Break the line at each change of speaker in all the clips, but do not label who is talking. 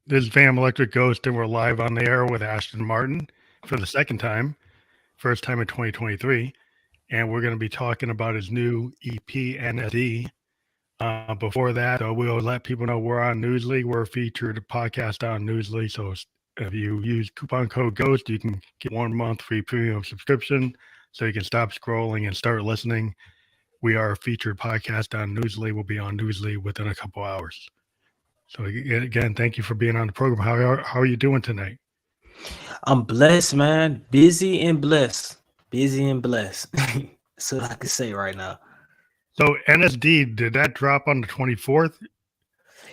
This is Fam Electric Ghost, and we're live on the air with Ashton Martin for the second time, first time in 2023. And we're going to be talking about his new EP, NSD. Before that, we'll let people know we're on Newsly. We're a featured podcast on Newsly. So if you use coupon code GHOST, you can get 1 month free premium subscription so you can stop scrolling and start listening. We are a featured podcast on Newsly. We'll be on Newsly within a couple hours. So again, thank you for being on the program. How are you doing tonight?
I'm blessed, man. Busy and blessed. Busy and blessed. That's what I can say right now.
So NSD, did that drop on the 24th?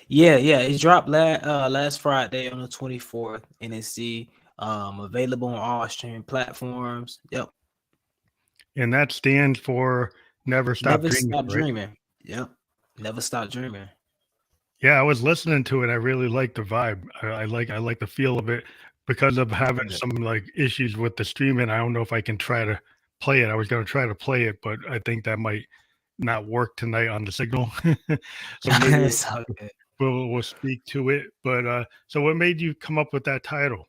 Yeah. It dropped last Friday on the 24th. NSD, available on all streaming platforms. Yep.
And that stands for Never Stop
Never
Dreaming,
stop
right?
dreaming. Yep. Never stop dreaming.
Yeah, I was listening to it. I really like the vibe. I like the feel of it because of having
Yeah.
some like issues with the streaming. I don't know if I can try to play it. I was going to try to play it, but I think that might not work tonight on the signal. So maybe
It's all good.
we'll speak to it. But so what made you come up with that title?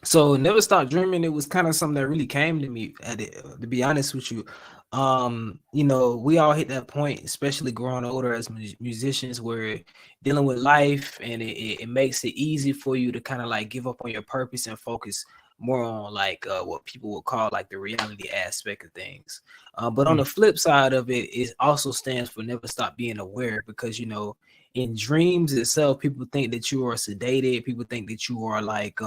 So Never Stop Dreaming, it was kind of something that really came to me at it, to be honest with you. We all hit that point, especially growing older as musicians, where dealing with life and it makes it easy for you to kind of like give up on your purpose and focus more on like what people would call like the reality aspect of things. But on
Mm,
the flip side of it, it also stands for never stop being aware, because in dreams itself, people think that you are sedated, people think that you are like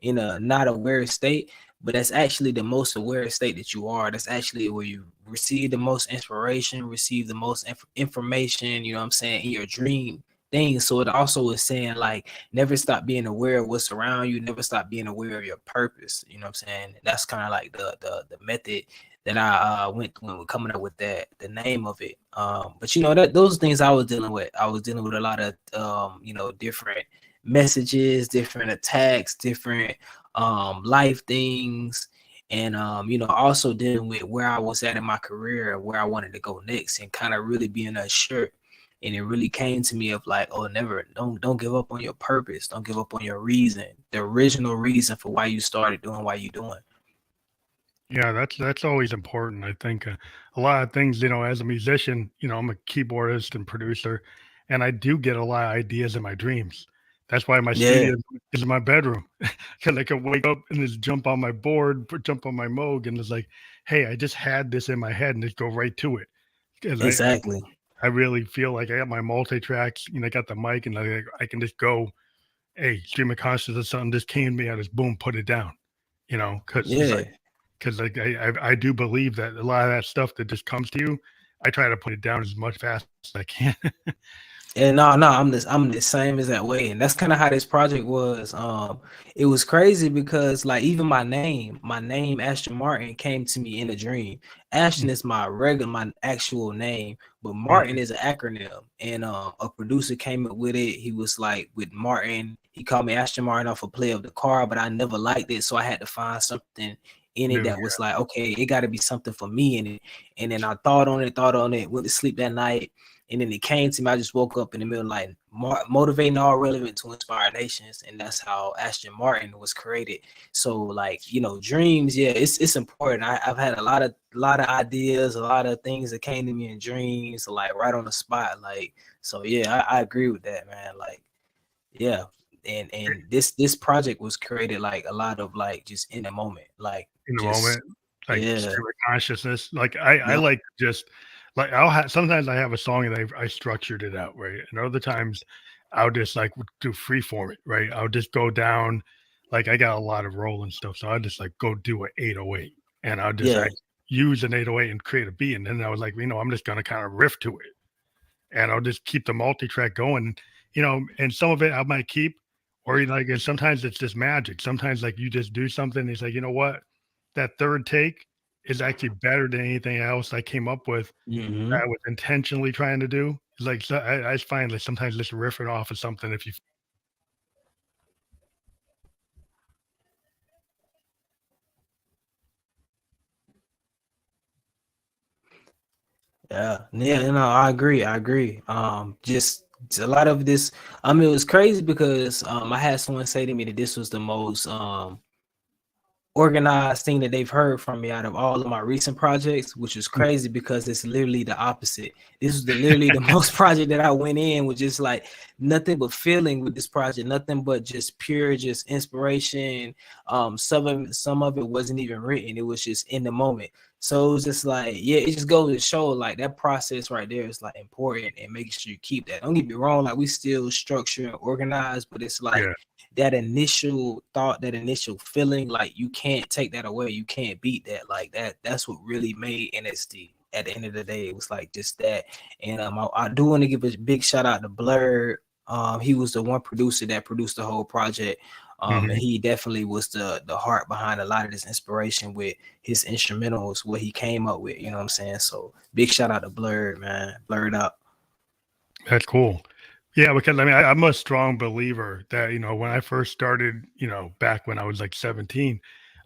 in a not aware state, but that's actually the most aware state that you are. That's actually where you receive the most inspiration, receive the most information, you know what I'm saying, in your dream things. So it also is saying like never stop being aware of what's around you, never stop being aware of your purpose. You know what I'm saying? That's kind of like the method that I went through when we're coming up with the name of it. But that those things I was dealing with. I was dealing with a lot of different messages, different attacks, different life things, and also dealing with where I was at in my career, where I wanted to go next, and kind of really being unsure. And it really came to me of like, oh, don't give up on your purpose, don't give up on your reason, the original reason for why you started doing what you're doing.
yeah, that's always important. I think a lot of things, as a musician, I'm a keyboardist and producer, and I do get a lot of ideas in my dreams. That's why my
Yeah,
studio is in my bedroom because I can wake up and just jump on my board, jump on my Moog, and it's like, hey, I just had this in my head and just go right to it. Because
exactly.
I really feel like I got my multi tracks, I got the mic, and I can just go, hey, stream of consciousness, something just came to me, I just boom, put it down, because it's
Yeah.
like like I do believe that a lot of that stuff that just comes to you, I try to put it down as much fast as I can.
And no, I'm the same as that way. And that's kind of how this project was. It was crazy because like even my name Ashton Martin came to me in a dream. Ashton is my actual name, but Martin
Mhm.
is an acronym. And a producer came up with it. He was like with Martin, he called me Ashton Martin off a play of the car, but I never liked it. So I had to find something in it
New,
that was like, okay, it got to be something for me in it. And then I thought on it, went to sleep that night. And then it came to me. I just woke up in the middle of the night, motivating all relevant to inspire nations, and that's how Ashton Martin was created. So, like dreams, yeah, it's important. I've had a lot of ideas, a lot of things that came to me in dreams, like right on the spot. Like, so yeah, I agree with that, man. Like, yeah, and this project was created like a lot of like just in the moment, like
in the
just
moment, like
yeah,
stream of consciousness. Like I
yep,
like just like I'll have sometimes I have a song and I structured it out right, and other times I'll just like do free form it right. I'll just go down. Like I got a lot of roll and stuff, so I'll just like go do an 808, and I'll just
yeah,
like use an 808 and create a beat, and then I was like, I'm just gonna kind of riff to it, and I'll just keep the multi-track going, and some of it I might keep, or and sometimes it's just magic. Sometimes like you just do something, it's like, what? That third take is actually better than anything else I came up with that
hmm
I was intentionally trying to do. It's like so I just find that sometimes just riffing off of something if you
yeah, no, I agree. Just a lot of this, I mean, it was crazy because I had someone say to me that this was the most organized thing that they've heard from me out of all of my recent projects, which is crazy because it's literally the opposite. This was literally the most project that I went in with just like nothing but feeling with this project, nothing but just pure, just inspiration. Some of it wasn't even written; it was just in the moment. So it was just like, yeah, it just goes to show like that process right there is like important and making sure you keep that. Don't get me wrong, like we still structure and organize, but it's like that initial thought, that initial feeling, like you can't take that away. You can't beat that. Like that's what really made NSD. At the end of the day, it was like just that. And I do want to give a big shout out to Blur. He was the one producer that produced the whole project. And he definitely was the heart behind a lot of this inspiration with his instrumentals, what he came up with, you know what I'm saying? So big shout out to Blur, man. Blurred Up.
That's cool. Yeah, because I mean, I'm a strong believer that, you know, when I first started, you know, back when I was like 17,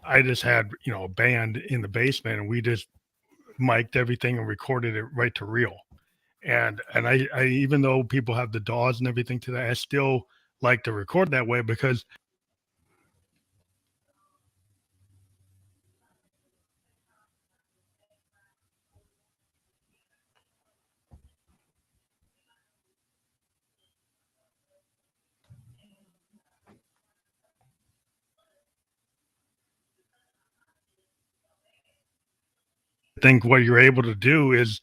I just had, you know, a band in the basement and we just mic'd everything and recorded it right to reel. And I even though people have the DAWs and everything today, I still like to record that way because I think what you're able to do is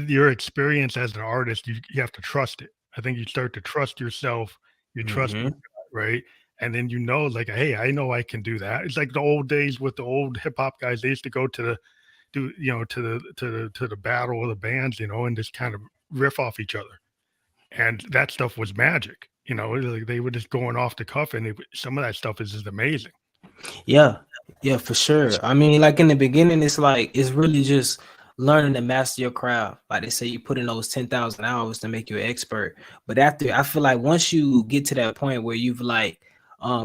your experience as an artist, you have to trust it. I think you start to trust yourself, you trust your gut, right? And then you know, like, hey, I know I can do that. It's like the old days with the old hip hop guys. They used to go to the to the battle of the bands, you know, and just kind of riff off each other. And that stuff was magic. You know, like they were just going off the cuff, and some of that stuff is just amazing.
Yeah, yeah, for sure. I mean, like in the beginning, it's like it's really just learning to master your craft. Like they say, you put in those 10,000 hours to make you an expert. But after, I feel like once you get to that point where you've like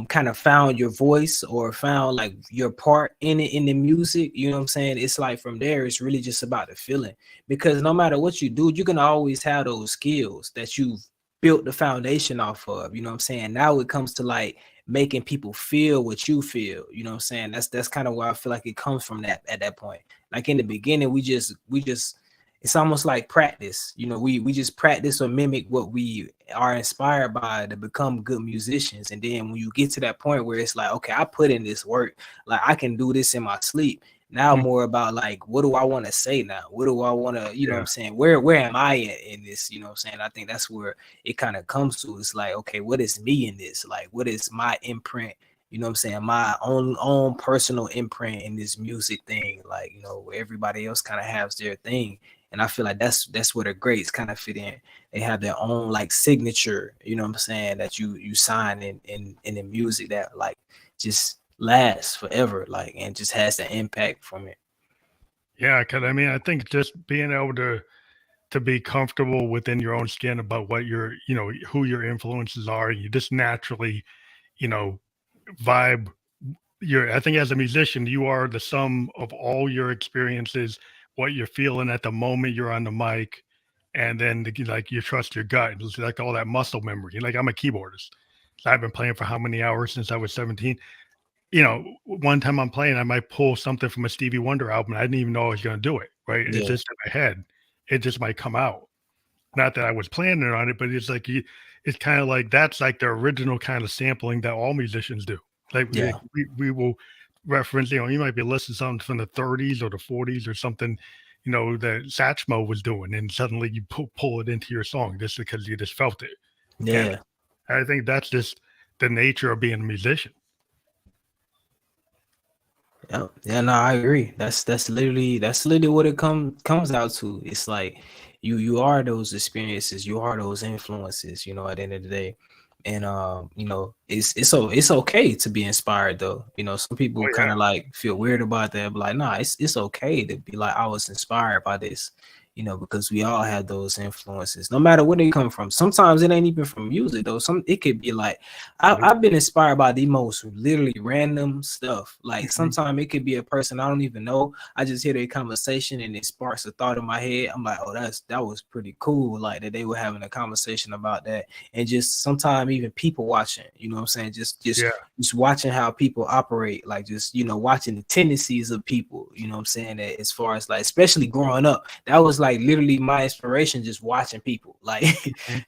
kind of found your voice or found like your part in it in the music, you know what I'm saying? It's like from there, it's really just about the feeling. Because no matter what you do, you can always have those skills that you've built the foundation off of. You know what I'm saying? Now it comes to like making people feel what you feel, you know what I'm saying? That's kind of where I feel like it comes from that at that point. Like in the beginning, we just it's almost like practice, you know, we just practice or mimic what we are inspired by to become good musicians. And then when you get to that point where it's like, okay, I put in this work, like I can do this in my sleep. Now more about like, what do I want to say now? What do I want to, you know what I'm saying? Where am I in this? You know what I'm saying? I think that's where it kind of comes to. It's like, okay, what is me in this? Like, what is my imprint? You know what I'm saying? My own personal imprint in this music thing. Like, you know, where everybody else kind of has their thing. And I feel like that's where the greats kind of fit in. They have their own like signature, you know what I'm saying, that you sign in the music that like just lasts forever, like, and just has the impact from it.
Yeah, because I mean, I think just being able to be comfortable within your own skin about what your, you know, who your influences are, you just naturally, you know, vibe. I think as a musician, you are the sum of all your experiences, what you're feeling at the moment you're on the mic, and then like you trust your gut. It's like all that muscle memory. Like I'm a keyboardist. So I've been playing for how many hours since I was 17. You know, one time I'm playing, I might pull something from a Stevie Wonder album. I didn't even know I was going to do it. Right? It's just in my head. It just might come out. Not that I was planning on it, but it's like it's kind of like that's like the original kind of sampling that all musicians do. Like we will reference, you know, you might be listening to something from the 30s or the 40s or something, you know, that Satchmo was doing, and suddenly you pull it into your song just because you just felt it.
Yeah.
And I think that's just the nature of being a musician.
Yeah, no, I agree. That's literally what it comes out to. It's like you are those experiences, you are those influences, you know, at the end of the day. And you know, it's okay to be inspired though. You know, some people kind of like feel weird about that, but like, nah, it's okay to be like, I was inspired by this. you know, because we all have those influences, no matter where they come from. Sometimes it ain't even from music though. It could be like I've been inspired by the most literally random stuff. Like sometimes it could be a person I don't even know. I just hear their conversation and it sparks a thought in my head. I'm like, oh, that was pretty cool. Like that they were having a conversation about that, and just sometimes even people watching. You know what I'm saying? Just watching how people operate. Like just, you know, watching the tendencies of people. You know what I'm saying? That as far as like, especially growing up, that was like literally my inspiration. Just watching people. Like,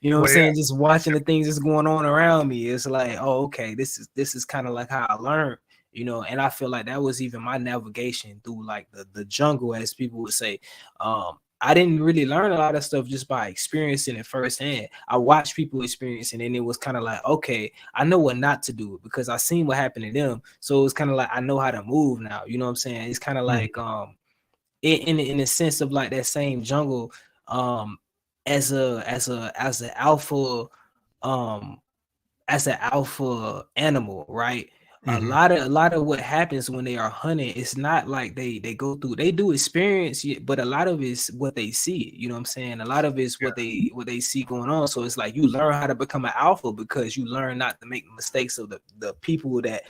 you know what I'm saying? Just watching the things that's going on around me. It's like, oh, okay, this is kind of like how I learned, you know. And I feel like that was even my navigation through like the jungle, as people would say. I didn't really learn a lot of stuff just by experiencing it firsthand. I watched people experiencing it, and it was kind of like, okay, I know what not to do because I seen what happened to them. So it was kind of like I know how to move now. You know what I'm saying? It's kind of like in a sense of like that same jungle, as an alpha, as an alpha animal, right? A lot of what happens when they are hunting, it's not like they go through, they do experience, but a lot of it's what they see. You know what I'm saying? A lot of it's what they see going on. So it's like you learn how to become an alpha because you learn not to make mistakes of the people that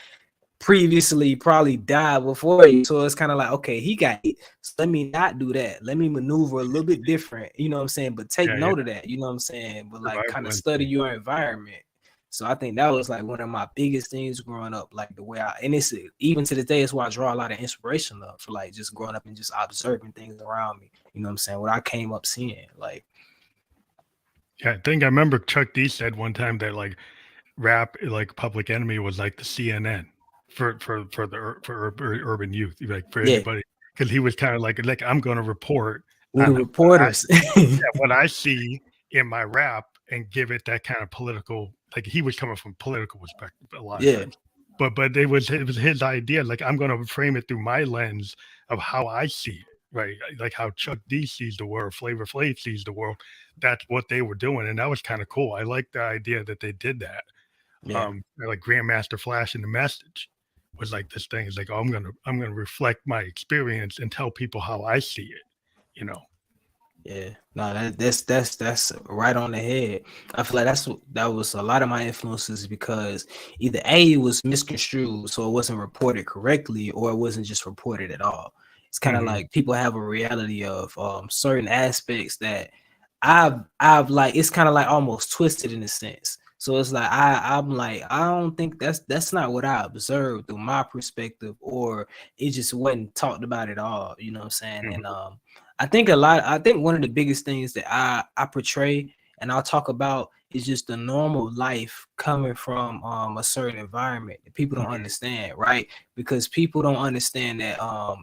previously probably died before you. So it's kind of like, okay, he got it, so let me not do that. Let me maneuver a little bit different. You know what I'm saying? But take note of that. You know what I'm saying? But like kind of study your environment. So I think that was like one of my biggest things growing up, like the way and it's even to this day, it's why I draw a lot of inspiration up for like just growing up and just observing things around me. You know what I'm saying? What I came up seeing, like.
Yeah, I think I remember Chuck D said one time that like rap, like Public Enemy, was like the CNN for urban youth, like for anybody, because he was kind of like I'm going to report
with the reporters
what I see in my rap and give it that kind of political, like he was coming from political perspective a lot of times. But it was his idea, like I'm going to frame it through my lens of how I see it, right? Like how Chuck D sees the world, Flavor Flav sees the world. That's what they were doing, and that was kind of cool. I like the idea that they did that. Like Grandmaster Flash in The Message was like this thing. It's like, oh, I'm gonna reflect my experience and tell people how I see it, you know.
Yeah, no, that's right on the head. I feel like that was a lot of my influences because either A, it was misconstrued, so it wasn't reported correctly, or it wasn't just reported at all. It's kind of like people have a reality of certain aspects that I've like, it's kind of like almost twisted in a sense. So it's like I'm like, I don't think that's not what I observed through my perspective, or it just wasn't talked about at all. You know what I'm saying? And I think one of the biggest things that I portray and I'll talk about is just the normal life coming from a certain environment that people don't understand, right? Because people don't understand that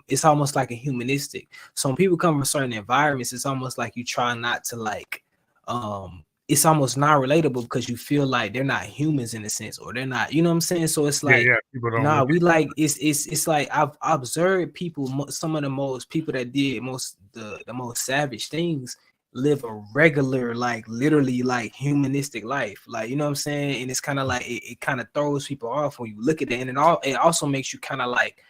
it's almost like a humanistic. So when people come from certain environments, it's almost like you try not to like it's almost not relatable because you feel like they're not humans in a sense, or they're not, you know what I'm saying? So it's like, nah, we like it's like I've observed people, some of the most people that did the most savage things live a regular, like literally like humanistic life, like, you know what I'm saying? And it's kind of like it kind of throws people off when you look at it, and it also makes you kind of like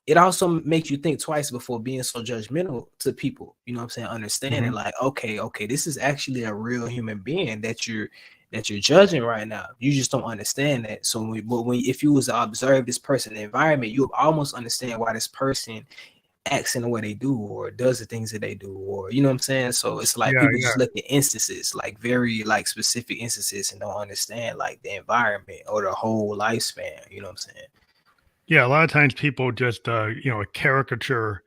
it also makes you think twice before being so judgmental to people. You know what I'm saying? Understanding like, okay, this is actually a real human being that you're judging right now. You just don't understand that. So if you was to observe this person in the environment, you almost understand why this person acts in the way they do, or does the things that they do, or, you know what I'm saying? So it's like people just look at instances, like very like specific instances, and don't understand like the environment or the whole lifespan. You know what I'm saying?
Yeah, a lot of times people just a caricature,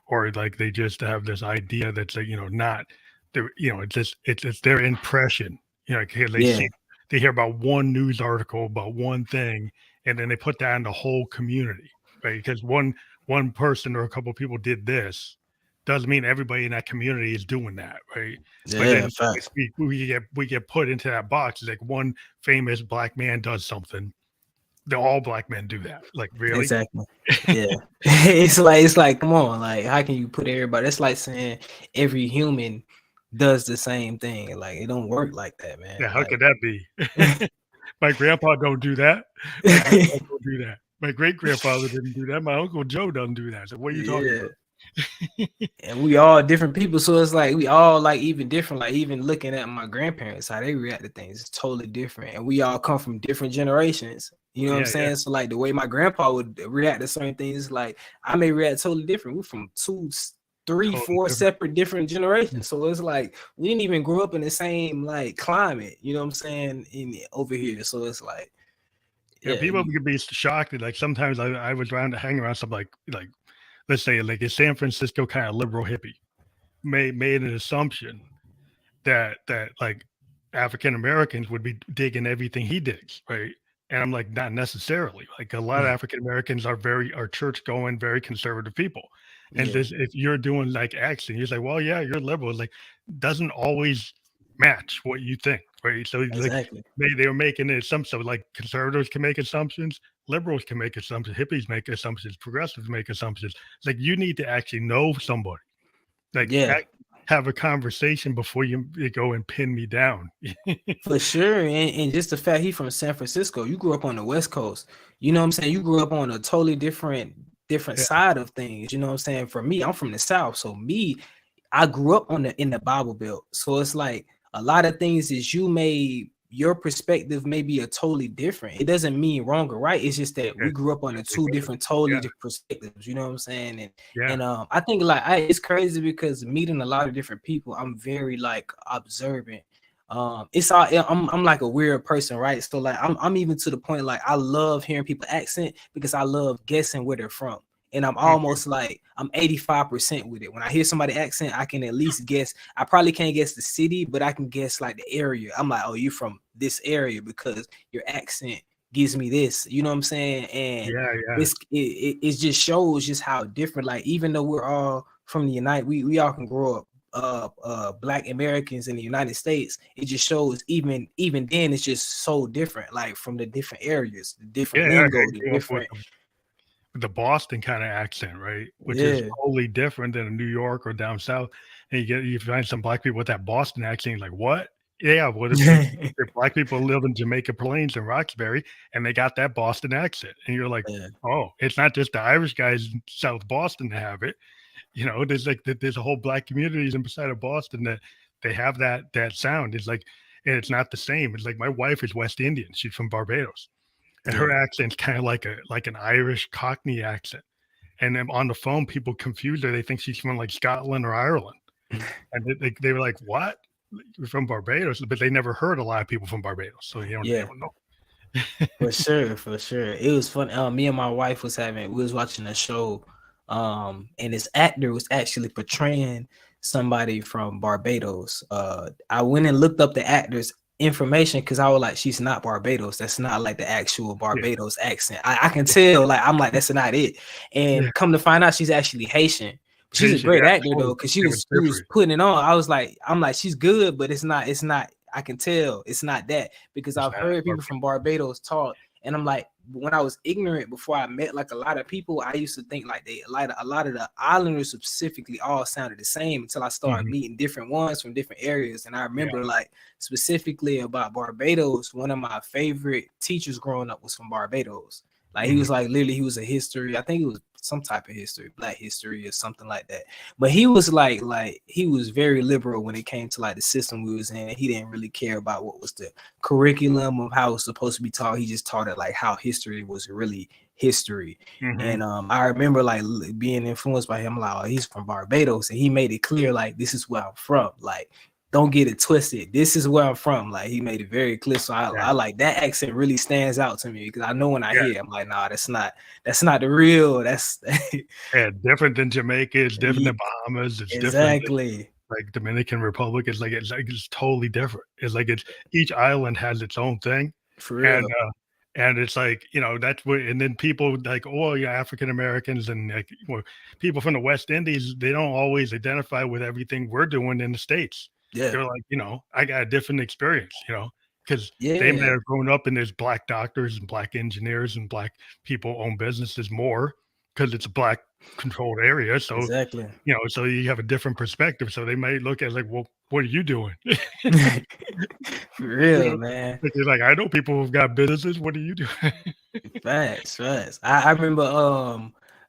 or like they just have this idea that's like, not it's their impression. They hear about one news article about one thing, and then they put that in the whole community, right? Because one person or a couple of people did this doesn't mean everybody in that community is doing that, right? But then we get put into that box. It's like one famous black man does something, all black men do that. Like, really?
Exactly. Yeah. it's like, come on, like, how can you put everybody? It's like saying every human does the same thing. Like, it don't work like that, man.
Yeah, how could that be? My grandpa don't do that. My grandpa don't do that. My great grandfather didn't do that. My Uncle Joe doesn't do that. So what are you talking about?
And we all different people, so it's like we all like even different. Like even looking at my grandparents, how they react to things is totally different, and we all come from different generations. You know what I'm
Yeah,
saying? So like the way my grandpa would react to certain things, like I may react totally different. We're from 2, 3,
totally
4
different.
separate different generations, so it's like we didn't even grow up in the same like climate. You know what I'm saying? In over here, so it's like
Yeah,
yeah,
people could be shocked. Like sometimes I was around hanging around some like let's say like a San Francisco kind of liberal hippie made an assumption that like African Americans would be digging everything he digs, right? And I'm like, not necessarily. Like a lot of African Americans are church going, very conservative people. And
yeah,
this, if you're doing like accent, you're like, well, yeah, you're liberal. It's like doesn't always match what you think, right? So like
exactly.
they were making an assumption. So like conservatives can make assumptions, liberals can make assumptions, hippies make assumptions, progressives make assumptions. It's like you need to actually know somebody, like
Yeah.
have a conversation before you go and pin me down.
For sure, and just the fact he from San Francisco, you grew up on the West Coast. You know what I'm saying? You grew up on a totally different
Yeah,
side of things. You know what I'm saying? For me, I'm from the South, so me, I grew up on in the Bible Belt. So it's like a lot of things is you may your perspective may be a totally different. It doesn't mean wrong or right. It's just that we
it's
grew up on the
definitely
two
different.
different totally
Yeah,
different perspectives. You know what I'm saying?
yeah,
And I think like it's crazy because meeting a lot of different people, I'm very like observant. It's all I'm like a weird person, right? So like I'm even to the point like I love hearing people accent because I love guessing where they're from. And I'm
mm,
almost like I'm 85% with it. When I hear somebody accent, I can at least guess. I probably can't guess the city, but I can guess like the area. I'm like, oh, you're from this area because your accent gives me this. You know what I'm saying? And
yeah, yeah,
it just shows just how different. Like even though we're all from the United, we all can grow up Black Americans in the United States. It just shows even then it's just so different, like from the different areas, the different
yeah, yeah.
lingo,
I
the
grew up with
different
the Boston kind of accent, right? Which is
yeah.
totally different than a New York or down south. And you find some black people with that Boston accent, you're like, what? Yeah, well, the black people live in Jamaica Plains and Roxbury, and they got that Boston accent. And you're like,
Yeah.
oh, it's not just the Irish guys in South Boston that have it. You know, there's like there's a whole black communities inside of Boston that they have that sound. It's like, and it's not the same. It's like my wife is West Indian. She's from Barbados, and her
Yeah.
accent's kind of like an Irish Cockney accent. And then on the phone, people confuse her. They think she's from like Scotland or Ireland, and they were like, "What? You're from Barbados?" But they never heard a lot of people from Barbados, so they
Yeah.
don't know.
For sure, for sure. It was fun. Me and my wife we was watching a show, and this actor was actually portraying somebody from Barbados. I went and looked up the actor's information because I was like, she's not Barbados. That's not like the actual
Yeah,
Barbados accent. I can tell, like, I'm like, that's not it.
yeah,
And come to find out, she's actually Haitian. She's a
Haitian,
great
yeah,
actor
totally.
though, because
It was
she was
different.
putting it on. I'm like, she's good, but it's not. I can tell it's not that because
It's
I've
not
heard people
Barbados.
from Barbados talk, and I'm like, when I was ignorant before I met like a lot of people, I used to think like a lot of the islanders specifically all sounded the same until I started
Mhm.
meeting different ones from different areas. And I
Yeah,
remember like specifically about Barbados, one of my favorite teachers growing up was from Barbados. Like he
mhm.
was like literally he was a history, I think it was some type of history, black history or something like that. But he was like he was very liberal when it came to like the system we was in. He didn't really care about what was the curriculum of how it was supposed to be taught. He just taught it like how history was really history.
Mhm.
And I remember like being influenced by him, like, oh, he's from Barbados, and he made it clear like this is where I'm from. Like, don't get it twisted. This is where I'm from. Like he made it very clear. So
Yeah,
I like that accent really stands out to me because I know when I
yeah,
hear it, I'm like, nah, that's not the real. That's
yeah. Different than Jamaica. It's different than Bahamas. It's different than
exactly
like Dominican Republic. It's totally different. It's like it's each island has its own thing,
for
and
real.
and it's like that's what. And then people like, oh, yeah, African Americans and like people from the West Indies, they don't always identify with everything we're doing in the States.
Yeah.
They're like, I got a different experience, because they may
Yeah.
have grown up and there's black doctors and black engineers and black people own businesses more because it's a black controlled area. So
Exactly.
so you have a different perspective. So they might look at like, well, what are you doing?
For real, man.
Like, you're like, I know people who've got businesses. What are you doing?
Facts. I remember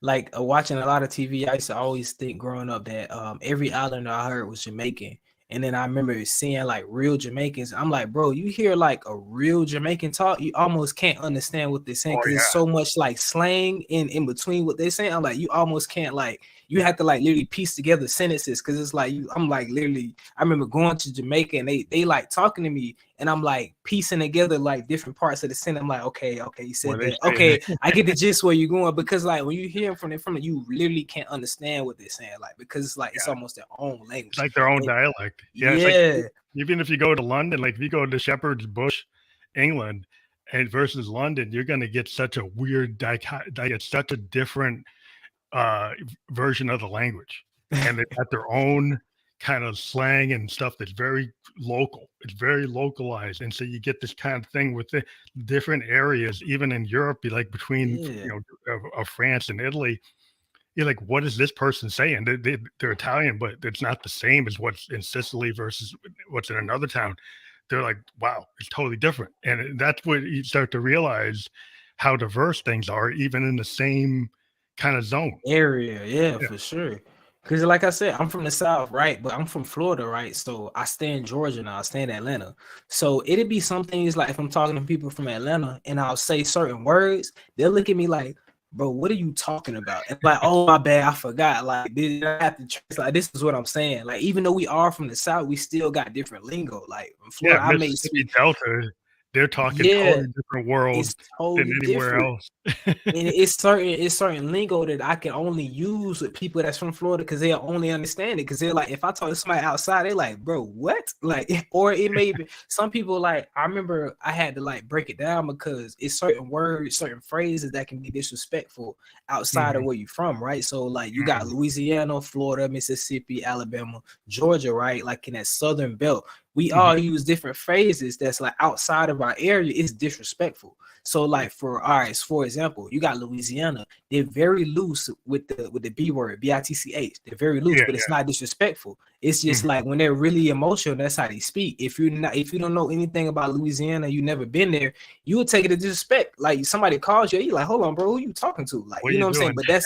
like watching a lot of TV, I used to always think growing up that every islander I heard was Jamaican. And then I remember seeing like real Jamaicans. I'm like, bro, you hear like a real Jamaican talk, you almost can't understand what they're saying because it's so much like slang in between what they're saying. I'm like, you almost can't like, you have to like literally piece together sentences because it's like I'm like literally. I remember going to Jamaica and they like talking to me and I'm like piecing together like different parts of the sentence. I'm like, okay, you said that. Okay, I get the gist where you're going because like when you hear from you literally can't understand what they're saying, like because it's like it's almost their own language.
It's like their own dialect.
Yeah.
It's like, even if you go to London, like if you go to Shepherd's Bush, England, and versus London, you're going to get such a weird it's such a different version of the language, and they've got their own kind of slang and stuff that's very local. It's very localized, and so you get this kind of thing with the different areas, even in Europe, like between of France and Italy. You're like, what is this person saying? They're Italian, but it's not the same as what's in Sicily versus what's in another town. They're like, wow, it's totally different, and that's what you start to realize how diverse things are, even in the same kind of zone
area. Yeah, for sure. Because like I said, I'm from the South, right? But I'm from Florida, right? So I stay in Georgia now. I stay in Atlanta. So it'd be some things like if I'm talking to people from Atlanta and I'll say certain words, they'll look at me like, bro, what are you talking about? And like, oh, my bad, I forgot. Like, I have to translate. This is what I'm saying. Like, even though we are from the South, we still got different lingo. Like, in Florida, I may speak
Delta. They're talking totally different worlds than anywhere else.
And it's certain lingo that I can only use with people that's from Florida because they'll only understand it. Because they're like, if I talk to somebody outside, they're like, bro, what? Like, or it may be some people like, I remember I had to like break it down because it's certain words, certain phrases that can be disrespectful outside of where you're from, right? So like you got Louisiana, Florida, Mississippi, Alabama, Georgia, right? Like in that southern belt. We all use different phrases that's like outside of our area. It's disrespectful. So like for example, you got Louisiana, they're very loose with the B word, BITCH. They're very loose, but it's not disrespectful. It's just like when they're really emotional, that's how they speak. If you don't know anything about Louisiana, you never been there, you would take it as disrespect. Like somebody calls you, you're like, hold on, bro, who you talking to? Like, you know what I'm saying? But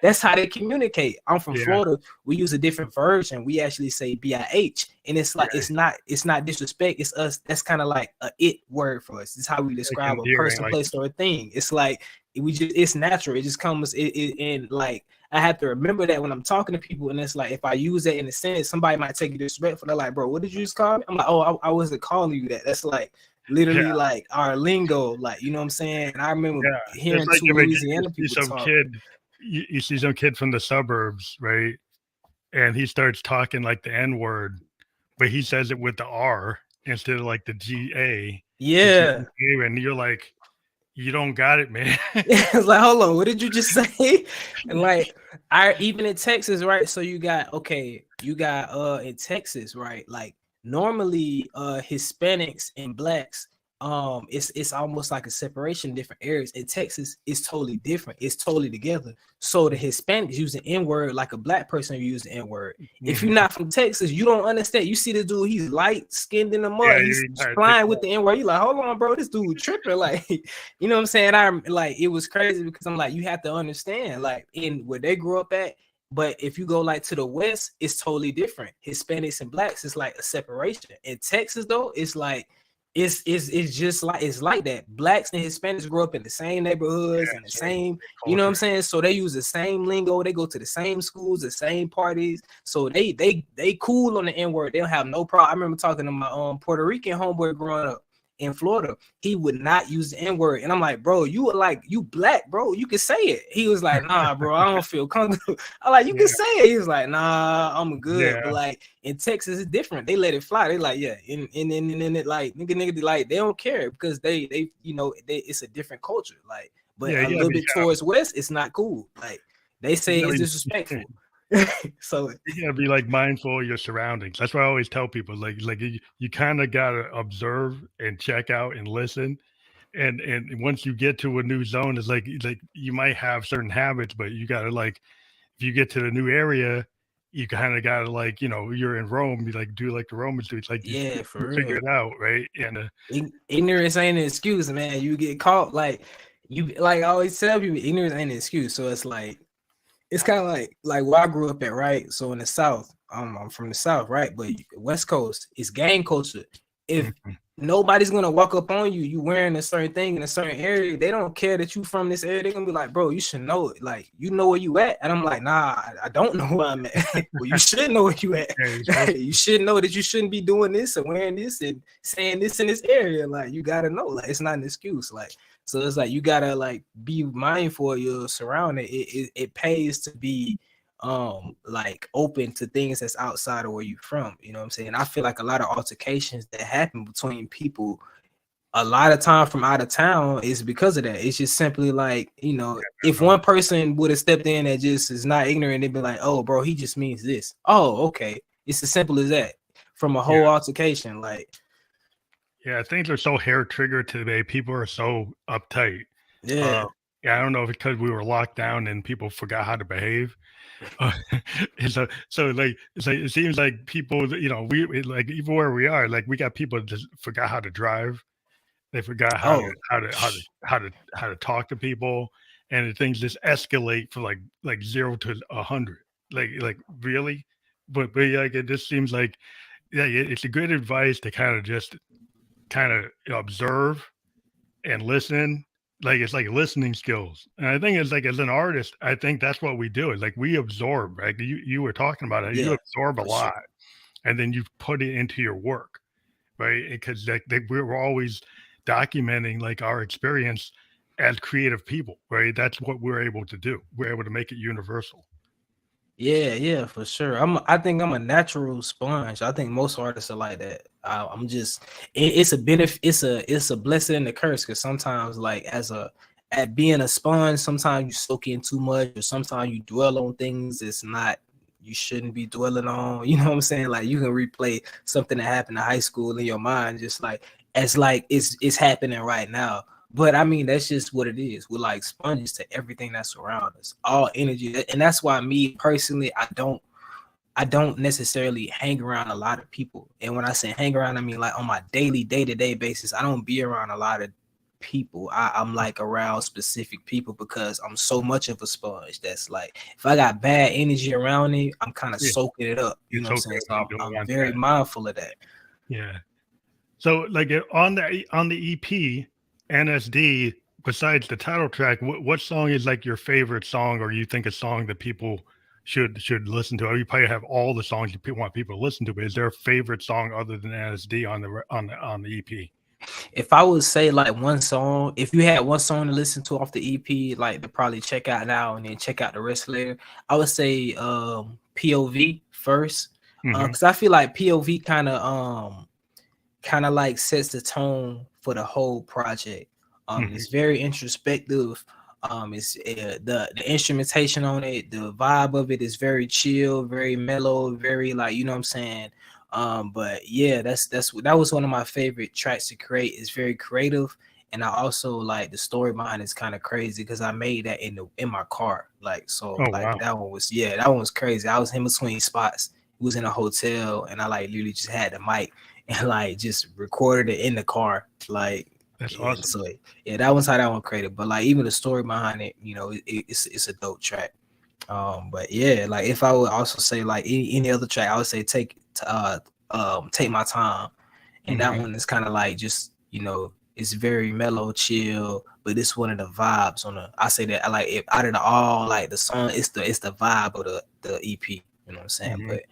that's how they communicate. I'm from Florida. We use a different version. We actually say BIH. And it's like it's not disrespect. It's us. That's kind of like a it word for us. It's how we describe a person, place, or a thing. It's like it's natural. It just comes. And like I have to remember that when I'm talking to people. And it's like if I use that in a sentence, somebody might take it disrespectful. They're like, bro, what did you just call me? I'm like, oh, I wasn't calling you that. That's like literally like our lingo. Like, you know what I'm saying? And I remember hearing
like
two Louisiana people talk.
You see some kid from the suburbs, right? And he starts talking like the N word. But he says it with the R instead of like the GA.
Yeah.
And you're like, you don't got it, man.
It's like, hold on, what did you just say? And like, even in Texas, right? So you got in Texas, right? Like normally Hispanics and blacks, it's almost like a separation in different areas. In Texas, it's totally different. It's totally together. So the Hispanics use the N-word like a black person use the N-word. If you're not from Texas, you don't understand. You see this dude, he's light skinned in the mud, he's flying with the N-word. You're like, hold on, bro, this dude tripping. Like, you know what I'm saying? I'm like, it was crazy because I'm like, you have to understand, like, in where they grew up at. But if you go like to the West, it's totally different. Hispanics and blacks, it's like a separation. In Texas, though, it's like it's just like it's like that. Blacks and Hispanics grow up in the same neighborhoods and the same, you know what I'm saying? So they use the same lingo, they go to the same schools, the same parties. So they cool on the N-word. They don't have no problem. I remember talking to my Puerto Rican homeboy growing up in Florida. He would not use the N-word. And I'm like, bro, you black, bro. You can say it. He was like, nah, bro, I don't feel comfortable. I'm like, you can say it. He was like, nah, I'm good. But like in Texas, it's different. They let it fly. They like, yeah. And it like nigga, like they don't care because they you know, it's a different culture. Like, but a little bit towards West, it's not cool. Like they say it's disrespectful. So
you gotta be like mindful of your surroundings. That's why I always tell people, like you kind of gotta observe and check out and listen. And once you get to a new zone, it's like you might have certain habits, but you gotta like if you get to the new area, you kind of gotta like, you know, you're in Rome, you like do like the Romans do. It's like
yeah, for real.
Figure it out, right? And
ignorance ain't an excuse, man. You get caught like you like I always tell people, ignorance ain't an excuse. So it's like it's kind of like where I grew up at, right? So in the South, I'm from the South, right? But West Coast is gang culture. If
Mhm.
nobody's gonna walk up on you, you wearing a certain thing in a certain area, they don't care that you from this area. They're gonna be like, bro, you should know it. Like, you know where you at? And I'm like, nah, I don't know where I'm at. Well, you should know where you at.
Yeah, you're supposed
You should know that you shouldn't be doing this and wearing this and saying this in this area. Like, you gotta know. Like, it's not an excuse. Like, so it's like you gotta like be mindful of your surrounding. It pays to be like open to things that's outside of where you're from. You know what I'm saying? I feel like a lot of altercations that happen between people a lot of time from out of town is because of that. It's just simply like, you know, if one person would have stepped in that just is not ignorant, they'd be like, oh, bro, he just means this. Oh, okay. It's as simple as that from a whole altercation. Like,
Yeah, things are so hair triggered today. People are so uptight.
yeah.
Yeah, I don't know if because we were locked down and people forgot how to behave. Uh, and so like it seems like people, you know, like even where we are, like we got people that just forgot how to drive. They forgot
Oh,
how to talk to people, and things just escalate from like 0 to 100. Like really, but yeah, like it just seems like yeah, it's a good advice to kind of observe and listen. Like it's like listening skills, and I think it's like as an artist, I think that's what we do. Is like we absorb. Right, you were talking about it. You
yeah,
absorb a
for sure.
lot, and then you put it into your work, right? Because like we're always documenting like our experience as creative people, right? That's what we're able to do. We're able to make it universal.
Yeah, for sure. I think I'm a natural sponge. I think most artists are like that. I'm just it's a benefit, it's a blessing and a curse because sometimes like at being a sponge, sometimes you soak in too much, or sometimes you dwell on things it's not you shouldn't be dwelling on. You know what I'm saying? Like you can replay something that happened in high school in your mind, just like it's happening right now. But I mean, that's just what it is. We're like sponges to everything that's around us, all energy. And that's why me personally, I don't necessarily hang around a lot of people. And when I say hang around, I mean like on my daily, day-to-day basis, I don't be around a lot of people. I'm like around specific people because I'm so much of a sponge. That's like if I got bad energy around me, I'm kind of
Yeah,
soaking it up. You know
it's
what I'm
okay
saying?
when
So
you don't
I'm
want
very
that.
mindful of that.
Yeah. So like on the EP NSD, besides the title track, what song is like your favorite song, or you think a song that people should listen to? You probably have all the songs you want people to listen to, but is there a favorite song other than NSD on the EP?
If I would say like one song, if you had one song to listen to off the EP, like to probably check out now and then check out the rest later, I would say POV first.
Hmm.
Because I feel like POV kind of like sets the tone for the whole project.
Hmm.
It's very introspective. It's the instrumentation on it, the vibe of it is very chill, very mellow, very like you know what I'm saying. But yeah, that was one of my favorite tracks to create. It's very creative, and I also like the story behind it's kind of crazy because I made that in my car. Like so,
Oh
like
wow,
that one was crazy. I was in between spots. It was in a hotel, and I like literally just had the mic and like just recorded it in the car, like.
that's
And
awesome.
so yeah, that was how that one created. But like even the story behind it, you know, it's a dope track. But yeah, like if I would also say like any other track, I would say take my time, and that
Hmm.
one is kind of like just you know it's very mellow, chill, but it's one of the vibes on the. I say that I like it out of the all like the song, it's the vibe of the EP. You know what I'm saying?
Hmm.
But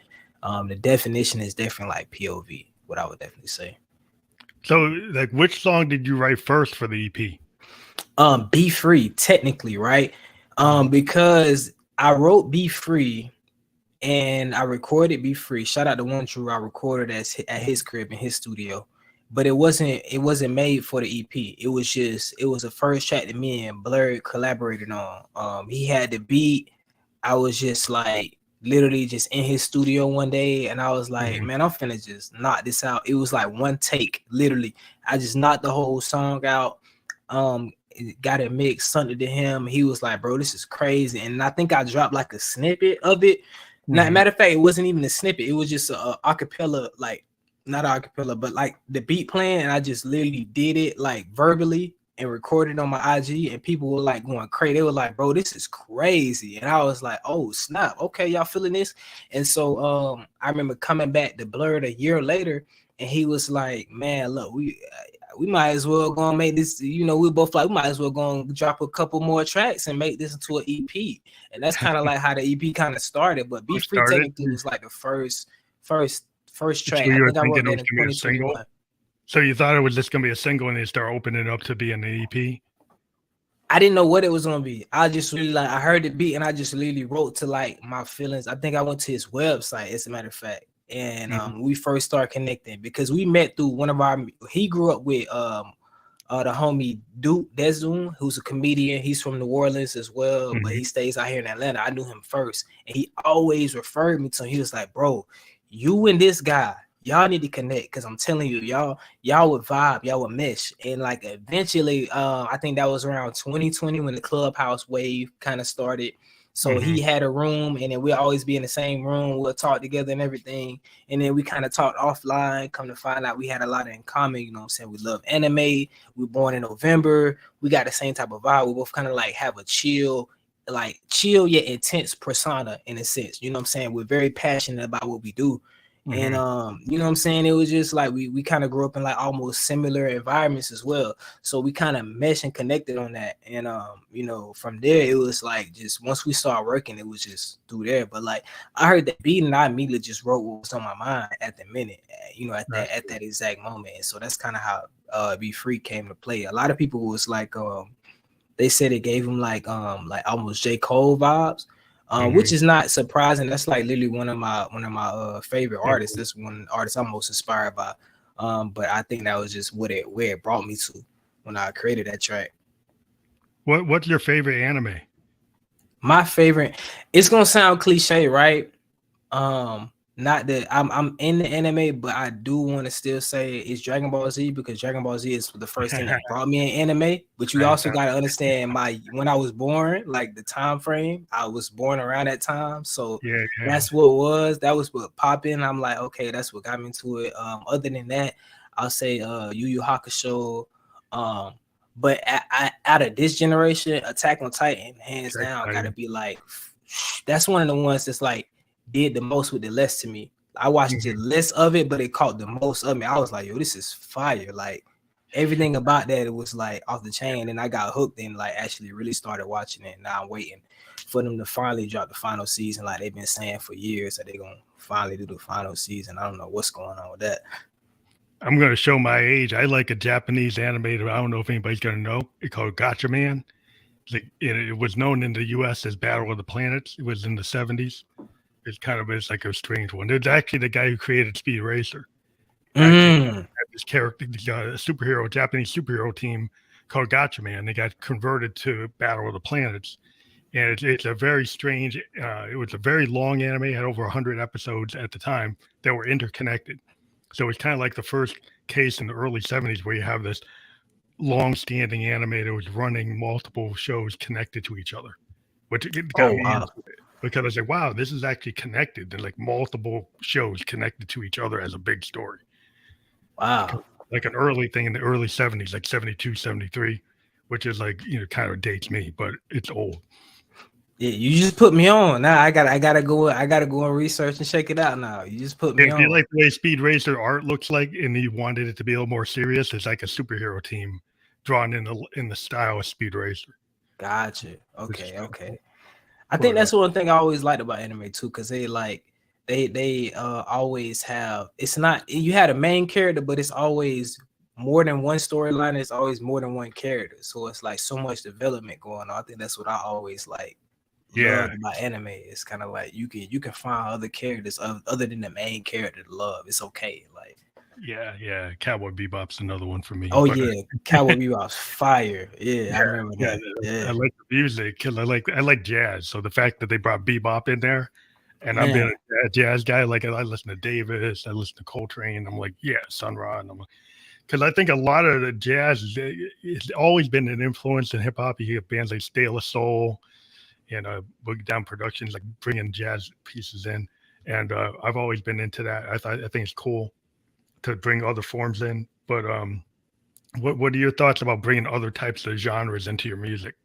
the definition is definitely like POV. What I would definitely say.
So like, which song did you write first for the EP?
Be Free, technically, right?
Hmm.
Because I wrote Be Free and I recorded Be Free. Shout out to One True. I recorded at his crib in his studio. But it wasn't made for the EP. It was the first track that me and Blur collaborated on. He had the beat. I was just like literally just in his studio one day and I was like,
Hmm.
man, I'm finna just knock this out. It was like one take, literally. I just knocked the whole song out. Got it mixed, sent it to him. He was like, bro, this is crazy. And I think I dropped like a snippet of it.
Hmm.
Matter of fact, it wasn't even a snippet. It was just a acapella, like not acapella, but like the beat playing. And I just literally did it like verbally. and recorded on my IG, and people were like going crazy. They were like, bro, this is crazy. And I was like, oh snap, okay, y'all feeling this? And so I remember coming back to Blurred a year later, and he was like, man, look, we might as well go and make this, you know, we both like, we might as well go and drop a couple more tracks and make this into an EP. And that's kind of like how the EP kind of started. But Be Free technically was like the first track.
So
I
you were
think I wrote
thinking it
that
was
in
going to be a single?
2021.
So you thought it was just going to be a single and they start opening it up to be an EP?
I didn't know what it was going to be. I just really like, I heard the beat and I just literally wrote to like my feelings. I think I went to his website, as a matter of fact. And we first started connecting because we met through one of our, he grew up with the homie Duke Deszoom, who's a comedian. He's from New Orleans as well, but he stays out here in Atlanta. I knew him first, and he always referred me to him. He was like, bro, you and this guy, y'all need to connect, because I'm telling you, y'all would vibe, y'all would mesh. And like eventually, I think that was around 2020 when the Clubhouse wave kind of started. So he had a room, and then we'll always be in the same room. We'll talk together and everything. And then we kind of talked offline, come to find out we had a lot in common. You know what I'm saying? We love anime. We were born in November. We got the same type of vibe. We both kind of like have a chill yet intense persona in a sense. You know what I'm saying? We're very passionate about what we do. And you know what I'm saying, it was just like we kind of grew up in like almost similar environments as well, so we kind of meshed and connected on that. And you know, from there it was like just once we started working, it was just through there. But like I heard that beat and I immediately just wrote what was on my mind at the minute, you know, at that exact moment. And so that's kind of how Be Free came to play. A lot of people was like they said it gave them like almost J. Cole vibes. Which is not surprising. That's like literally one of my favorite artists. That's one artist I'm most inspired by. But I think that was just where it brought me to when I created that track.
What's your favorite anime?
My favorite, it's gonna sound cliche, right? Not that I'm in the anime, but I do want to still say it's Dragon Ball Z, because Dragon Ball Z is the first thing that brought me in anime. But you also got to understand when I was born, like the time frame. I was born around that time, so that's what was. That was what popped in. I'm like, okay, that's what got me into it. Other than that, I'll say Yu Yu Hakusho. But out of this generation, Attack on Titan, hands down, gotta be like, that's one of the ones that's like did the most with the less to me. I watched the less of it, but it caught the most of me. I was like, yo, this is fire. Like everything about that, it was like off the chain. And I got hooked and like actually really started watching it. Now I'm waiting for them to finally drop the final season, like they've been saying for years that they're gonna finally do the final season. I don't know what's going on with that.
I'm gonna show my age. I like a Japanese animated. I don't know if anybody's gonna know. It's called Gotcha Man. It was known in the U.S. as Battle of the Planets. It was in the 70s. It's like a strange one. It's actually the guy who created Speed Racer. This character, a Japanese superhero team called Gotcha Man. They got converted to Battle of the Planets, and it's a very strange. It was a very long anime. It had over 100 episodes at the time that were interconnected. So it's kind of like the first case in the early 70s where you have this long-standing anime that was running multiple shows connected to each other, which got me into it. Because I was like, wow, this is actually connected. There's like multiple shows connected to each other as a big story.
Wow.
Like an early thing in the early 70s, like 72, 73, which is like, you know, kind of dates me, but it's old.
Yeah, you just put me on. Now I gotta go and research and check it out now. You just put me on.
If you like the way Speed Racer art looks like and you wanted it to be a little more serious, it's like a superhero team drawn in the style of Speed Racer.
Gotcha. Okay. I think that's one thing I always liked about anime too, because they always have, it's not, you had a main character, but it's always more than one storyline. It's always more than one character, so it's like so much development going on. I think that's what I always like loved about anime. It's kind of like you can find other characters other than the main character to love. It's okay. Like
Cowboy Bebop's another one for me.
Cowboy Bebop's fire. I remember that.
I like the music because I like jazz. So the fact that they brought bebop in there, and I've been a jazz guy. Like I listen to Davis, I listen to Coltrane. I'm like, Sun Ra, and I'm like, because I think a lot of the jazz it's always been an influence in hip hop. You get bands like De La Soul, and Boogie Down Productions, like bringing jazz pieces in, and I've always been into that. I think it's cool to bring other forms in, but What are your thoughts about bringing other types of genres into your music?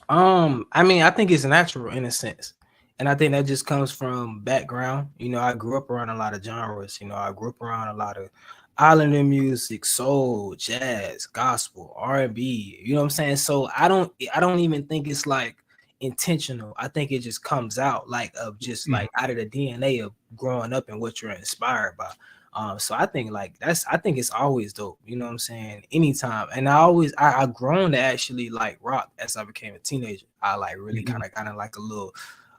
I mean, I think it's natural in a sense. And I think that just comes from background. You know, I grew up around a lot of genres. You know, I grew up around a lot of islander music, soul, jazz, gospel, R&B. You know what I'm saying? So I don't even think it's like intentional. I think it just comes out like of just like out of the DNA of growing up and what you're inspired by. So I think like I think it's always dope, you know what I'm saying? Anytime. And I've grown to actually like rock as I became a teenager. I like really kind of like a little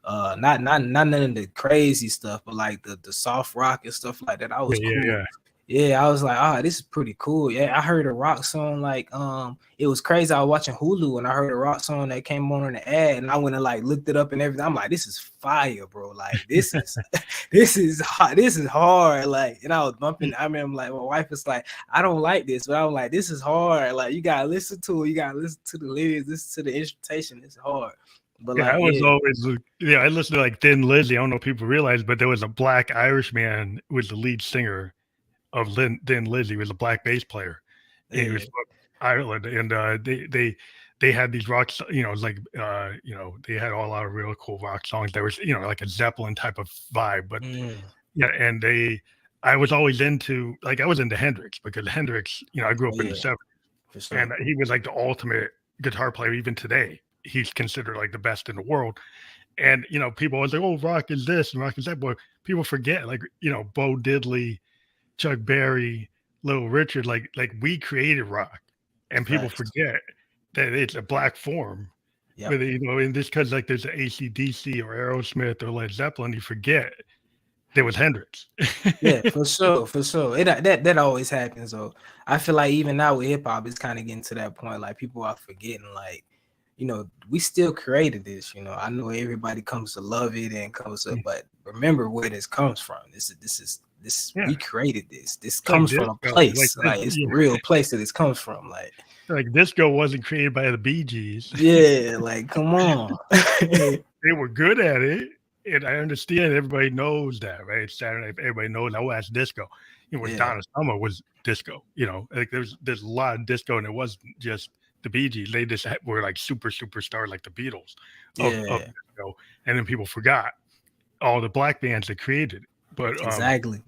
not none of the crazy stuff, but like the soft rock and stuff like that. I was cool. Yeah, I was like, oh, this is pretty cool. Yeah, I heard a rock song like it was crazy. I was watching Hulu and I heard a rock song that came on the ad, and I went and like looked it up and everything. I'm like, this is fire, bro. Like this is this is hot, this is hard. Like, and I was bumping. I remember like my wife was like, I don't like this, but I was like, this is hard. Like you gotta listen to it, you gotta listen to the lyrics, listen to the instrumentation. It's hard. But
Yeah,
like,
I was always I listened to like Thin Lizzy. I don't know if people realize, but there was a black Irish man who was the lead singer of Thin Lizzy. He was a black bass player. And he was from Ireland, and they had these rock, you know, it was like you know, they had a lot of real cool rock songs. There was, you know, like a Zeppelin type of vibe, but yeah, and I was always into like I was into Hendrix because Hendrix, you know, I grew up in the 70s, and he was like the ultimate guitar player. Even today, he's considered like the best in the world. And you know, people always like, "Oh, rock is this and rock is that," but people forget, like, you know, Bo Diddley, Chuck Berry, Little Richard, like we created rock, and people forget that it's a black form. But you know, and just because like there's an AC/DC or Aerosmith or Led Zeppelin, you forget there was Hendrix.
Yeah, for sure, for sure. That always happens. So I feel like even now with hip hop, it's kind of getting to that point. Like people are forgetting, like, you know, we still created this. You know, I know everybody comes to love it and comes to, but remember where this comes from. We created this. This comes from a place. Like it's the real place that this comes from.
Like disco wasn't created by the Bee Gees.
Yeah, like come on.
They were good at it. And I understand everybody knows that, right? It's Saturday night, everybody knows, oh, that's disco. You know, Donna Summer was disco, you know, like there's a lot of disco, and it wasn't just the Bee Gees. They just were like superstar like the Beatles of disco. And then people forgot all the black bands that created it. But
exactly.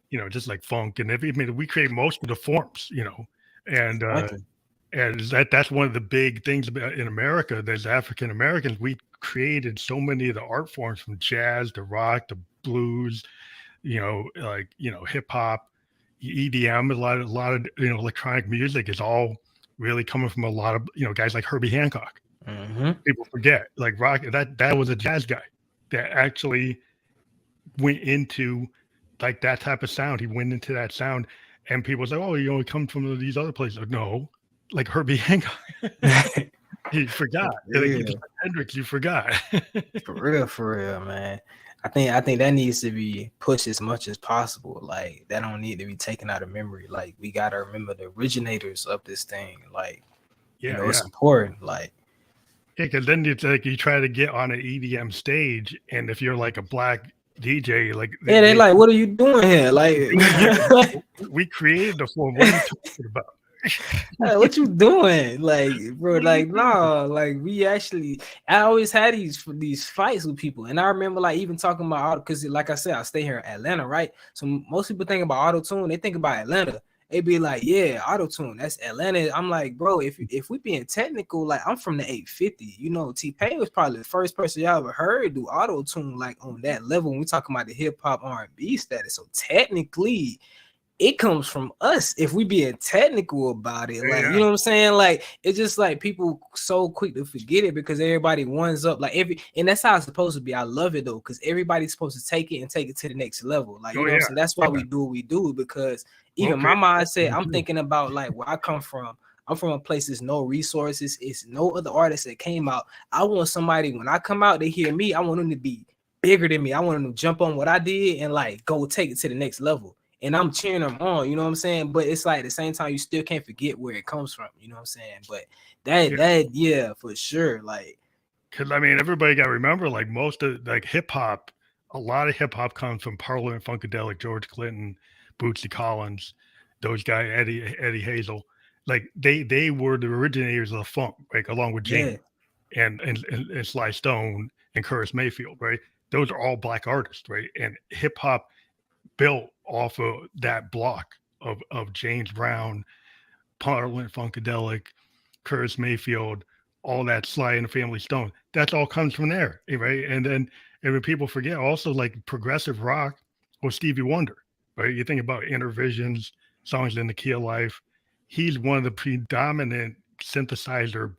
You know, just like funk and everything, we create most of the forms, you know, and that's one of the big things about in America. There's African Americans. We created so many of the art forms, from jazz to rock to blues, you know, like, you know, hip hop, EDM, a lot of you know, electronic music is all really coming from a lot of, you know, guys like Herbie Hancock. People forget, like rock, that was a jazz guy that actually went into like that type of sound. He went into that sound, and people say, "Oh, you know, he comes from these other places." Like, no, like Herbie Hancock. He forgot. Like Hendrix, you forgot.
For real, man. I think that needs to be pushed as much as possible. Like that don't need to be taken out of memory. Like we gotta remember the originators of this thing. Like, you know, it's important. Like,
yeah, because then it's like you try to get on an EDM stage, and if you're like a black DJ, like
they like, what are you doing here? Like,
we created the form. What are you talking about?
Hey, what you doing? Like, bro, like, no, like we actually, I always had these fights with people. And I remember like even talking about auto, because like I said, I stay here in Atlanta, right? So most people think about auto-tune, they think about Atlanta. They be like, yeah, auto-tune, that's Atlanta. I'm like, bro, if we being technical, like I'm from the 850, you know, T-Pain was probably the first person y'all ever heard do auto-tune like on that level when we talking about the hip-hop R&B status. So technically, it comes from us if we being technical about it. Like, you know what I'm saying? Like, it's just like people so quick to forget it because everybody ones up. Like and that's how it's supposed to be. I love it though, because everybody's supposed to take it and take it to the next level. Like, you know what I'm saying? That's why we do what we do, because even my mindset, I'm thinking about like where I come from. I'm from a place there's no resources. It's no other artists that came out. I want somebody, when I come out, they hear me. I want them to be bigger than me. I want them to jump on what I did and like go take it to the next level. And I'm cheering them on, you know what I'm saying? But it's like at the same time, you still can't forget where it comes from, you know what I'm saying? But that for sure. Like,
because I mean, everybody got to remember, like most of like hip hop, a lot of hip hop comes from Parliament Funkadelic, George Clinton, Bootsy Collins. those guys, Eddie Hazel, like they were the originators of the funk, like along with James and Sly Stone and Curtis Mayfield, right? Those are all black artists, right? And hip hop built off of that block of James Brown, Parliament Funkadelic, Curtis Mayfield, all that Sly and the Family Stone. That's all comes from there, right? And when people forget, also like progressive rock was Stevie Wonder, right? You think about Intervisions, Songs in the Key of Life. He's one of the predominant synthesizer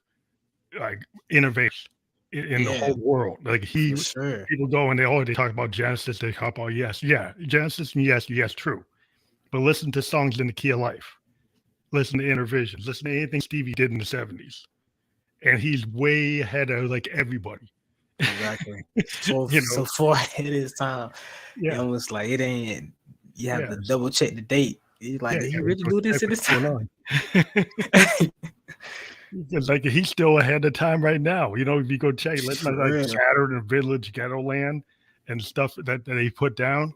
like innovators in the whole world. Like
for sure.
people go and they talk about Genesis. They talk about Genesis, and yes, true. But listen to Songs in the Key of Life. Listen to Intervisions. Listen to anything Stevie did in the 70s. And he's way ahead of like everybody.
Exactly. So far ahead of his time. Yeah. It almost like it ain't, you have to double check the date. You're like, did he really do this in his time?
Like he's still ahead of time right now. You know, if you go check, like Shattered and Village, Ghetto Land, and stuff that they put down.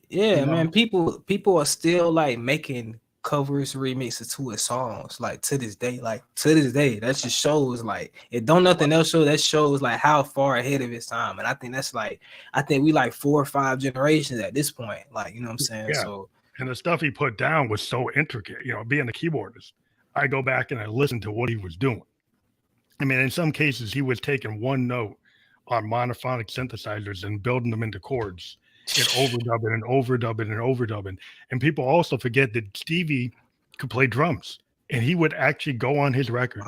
Yeah, man. People are still like making covers, remixes to his songs, like to this day. That just shows like it don't nothing else show. That shows like how far ahead of his time. And I think that's like we like 4 or 5 generations at this point. Like, you know what I'm saying?
Yeah.
So
and the stuff he put down was so intricate. You know, being a keyboardist, I go back and I listen to what he was doing. I mean, in some cases, he was taking one note on monophonic synthesizers and building them into chords and overdubbing. And people also forget that Stevie could play drums, and he would actually go on his records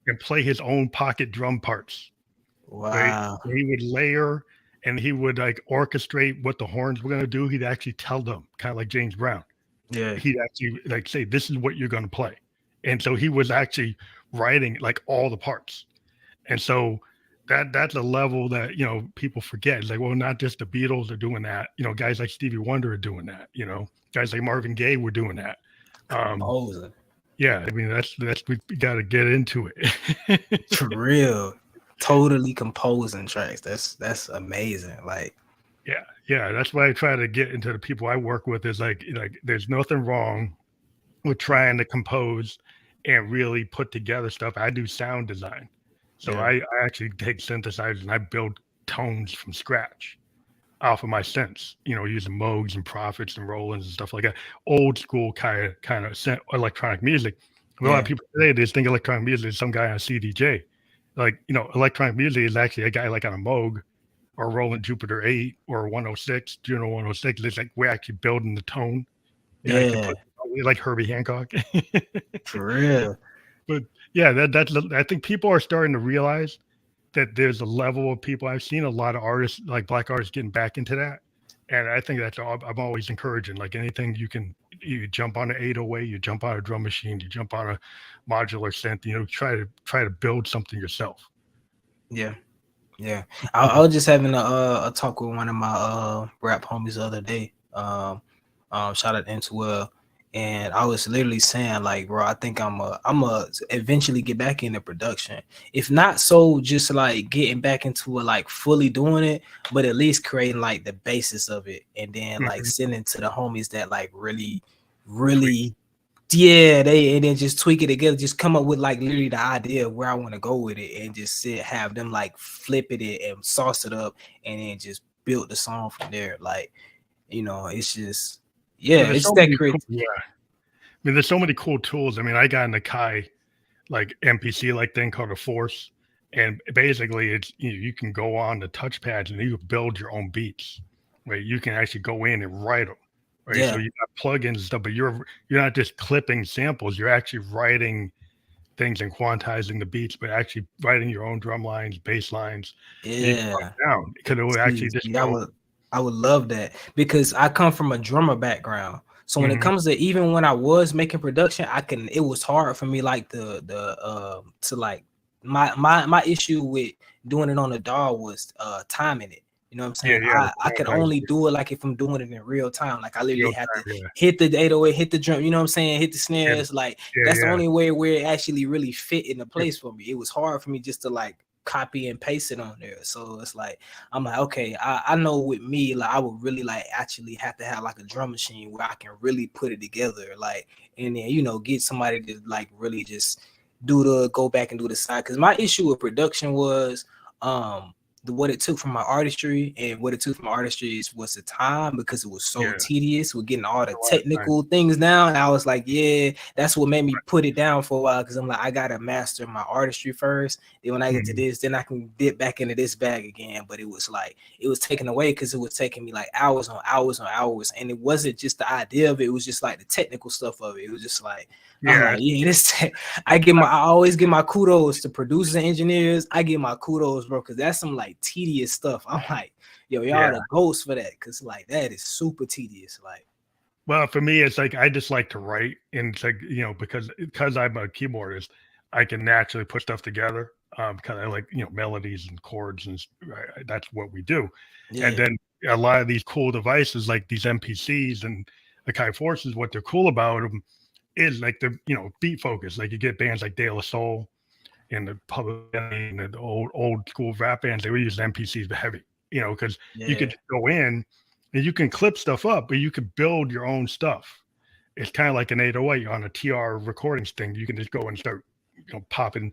and play his own pocket drum parts.
Wow.
Right? He would layer and he would like orchestrate what the horns were going to do. He'd actually tell them, kind of like James Brown.
Yeah.
He'd actually like say, this is what you're going to play. And so he was actually writing like all the parts. And so that's a level that, you know, people forget. It's like, well, not just the Beatles are doing that. You know, guys like Stevie Wonder are doing that. You know, guys like Marvin Gaye were doing that. Yeah, I mean, that's we got to get into it.
For real. Totally composing tracks. That's amazing. Like,
yeah. That's why I try to get into the people I work with is like there's nothing wrong with trying to compose and really put together stuff. I do sound design. So I actually take synthesizers and I build tones from scratch off of my synths, you know, using Moogs and Prophets and Rolands and stuff like that. Old school kind of electronic music. A lot of people today, they just think electronic music is some guy on a CDJ. Like, you know, electronic music is actually a guy like on a Moog or Roland Jupiter 8 or 106, Juno 106. It's like we're actually building the tone.
Yeah.
Like Herbie Hancock.
For real.
But yeah, that's I think people are starting to realize that there's a level of people. I've seen a lot of artists, like black artists, getting back into that. And I think that's all I'm always encouraging. Like anything you jump on an 808, you jump on a drum machine, you jump on a modular synth, you know, try to build something yourself.
Yeah. I was just having a talk with one of my rap homies the other day. Shout out Intwell. And I was literally saying, like, bro, I think I'm a eventually get back into production. If not so just like getting back into it, like fully doing it, but at least creating like the basis of it, and then like sending to the homies that like really, and then just tweak it together, just come up with like literally the idea of where I want to go with it, and just have them like flip it and sauce it up, and then just build the song from there. Like, you know, it's just. Yeah, it's that great.
I mean, there's so many cool tools. I mean, I got in the Kai like MPC like thing called a Force, and basically it's you can go on the touchpads and you build your own beats. Right, you can actually go in and write them. Right, so you got plugins and stuff, but you're not just clipping samples. You're actually writing things and quantizing the beats, but actually writing your own drum lines, bass lines.
Yeah,
down because it would actually just.
I would love that, because I come from a drummer background. So when it comes to, even when I was making production, it was hard for me, like to like my issue with doing it on the DAW was timing it. You know what I'm saying? I can only do it like if I'm doing it in real time. Like I literally have to hit the 808, hit the drum, you know what I'm saying? Hit the snares. Like that's the only way where it actually really fit into place for me. It was hard for me just to like copy and paste it on there. So it's like, I'm like, okay, I know with me, like I would really like actually have to have like a drum machine where I can really put it together, like, and then, you know, get somebody to like really just go back and do the side. Because my issue with production was what it took from my artistry, and what it took from my artistry was the time, because it was so tedious with getting all the technical things down. I was like, yeah, that's what made me put it down for a while, because I'm like, I gotta master my artistry first. Then when I get to this, then I can dip back into this bag again. But it was like, it was taken away because it was taking me like hours on hours on hours, and it wasn't just the idea of it, it was just like the technical stuff of it. It was just like, I'm like, yeah, this. I always give my kudos to producers and engineers. I give my kudos, bro, because that's some like tedious stuff. I'm like, yo, y'all the ghosts for that, because like that is super tedious. Like,
well, for me, it's like I just like to write, and it's like, you know, because I'm a keyboardist, I can naturally put stuff together. Because I like, you know, melodies and chords, and that's what we do. And then a lot of these cool devices, like these MPCs and Akai Forces, what they're cool about them is like the, you know, beat focus. Like you get bands like De La Soul and the Public Enemy and the old school rap bands, they would use MPCs heavy, you know, because you could go in and you can clip stuff up, but you could build your own stuff. It's kind of like an 808 on a TR recordings thing. You can just go and start, you know, popping,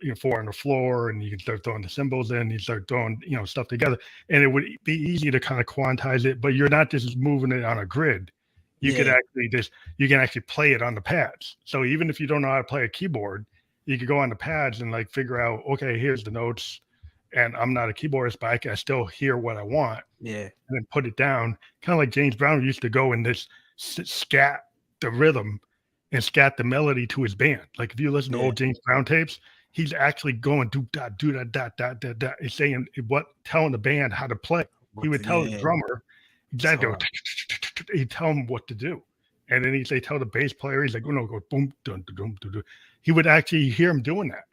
you know, 4 on the floor, and you can start throwing the cymbals in, you start throwing, you know, stuff together, and it would be easy to kind of quantize it, but you're not just moving it on a grid. You could actually you can actually play it on the pads. So even if you don't know how to play a keyboard, you could go on the pads and like figure out, okay, here's the notes, and I'm not a keyboardist, but I can still hear what I want. And then put it down, kind of like James Brown used to go and this scat the rhythm and scat the melody to his band. Like if you listen to old James Brown tapes, he's actually going do that, dot, dot, dot, dot, and saying telling the band how to play. He would tell the drummer exactly. He'd tell him what to do, and then he'd say, tell the bass player. He's like, oh no, go boom, dun, dun, dun, dun, dun. He would actually hear him doing that.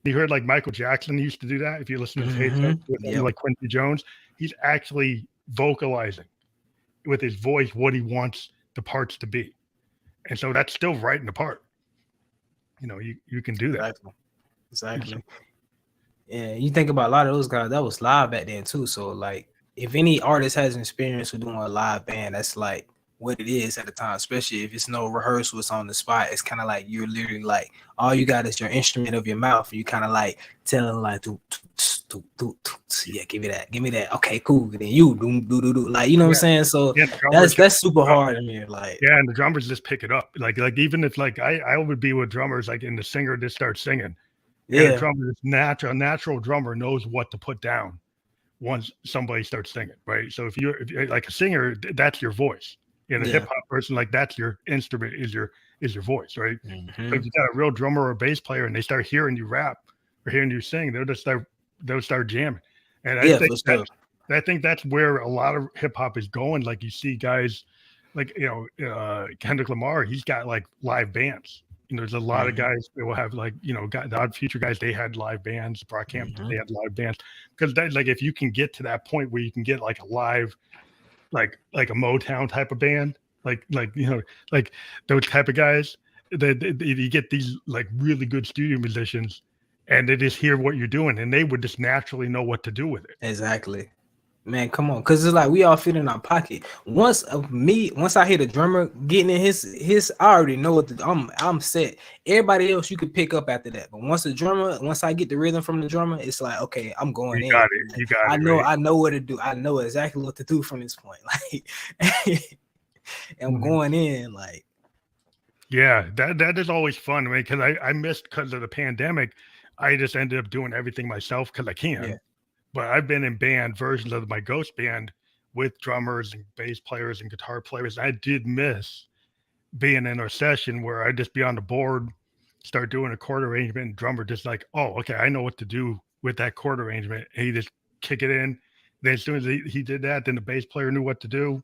You heard like Michael Jackson used to do that. If you listen to tapes with him, like Quincy Jones, he's actually vocalizing with his voice what he wants the parts to be, and so that's still writing the part. You know, you can do that.
Exactly. Yeah, you think about a lot of those guys, that was live back then too. So like, if any artist has an experience with doing a live band, that's like what it is at the time, especially if it's no rehearsal, it's on the spot. It's kind of like you're literally like, all you got is your instrument of your mouth. You kind of like telling like, yeah, give me that. Okay, cool. Then you do, like, you know what I'm saying? So that's super hard in here. Like,
and the drummers just pick it up. Like even if like I would be with drummers, like, and the singer just starts singing. And the drummer, natural drummer knows what to put down once somebody starts singing, right? So if you're like a singer, that's your voice. And a hip hop person, like that's your instrument, is your voice, right? So if you got a real drummer or a bass player and they start hearing you rap or hearing you sing, they'll start jamming. And I think that's where a lot of hip hop is going. Like you see guys like, you know, Kendrick Lamar, he's got like live bands. You know, there's a lot of guys that will have like, you know, the Odd Future guys, they had live bands. Brockhampton, they had live bands. Because like if you can get to that point where you can get like a live, like a Motown type of band, like you know, like those type of guys, that you get these like really good studio musicians, and they just hear what you're doing, and they would just naturally know what to do with it.
Exactly. Man, come on, because it's like we all fit in our pocket. Once I hear the drummer getting in his, I already know what I'm set. Everybody else you could pick up after that, but once I get the rhythm from the drummer, it's like, okay, I'm going in.
You got it.
I know what to do. I know exactly what to do from this point. Like, I'm going in. Like,
yeah, that is always fun. I mean, because I missed, because of the pandemic, I just ended up doing everything myself because I can. Yeah. But I've been in band versions of my Ghost band with drummers and bass players and guitar players. I did miss being in a session where I'd just be on the board, start doing a chord arrangement, and drummer just like, oh, okay, I know what to do with that chord arrangement. And he just kick it in. Then as soon as he did that, then the bass player knew what to do.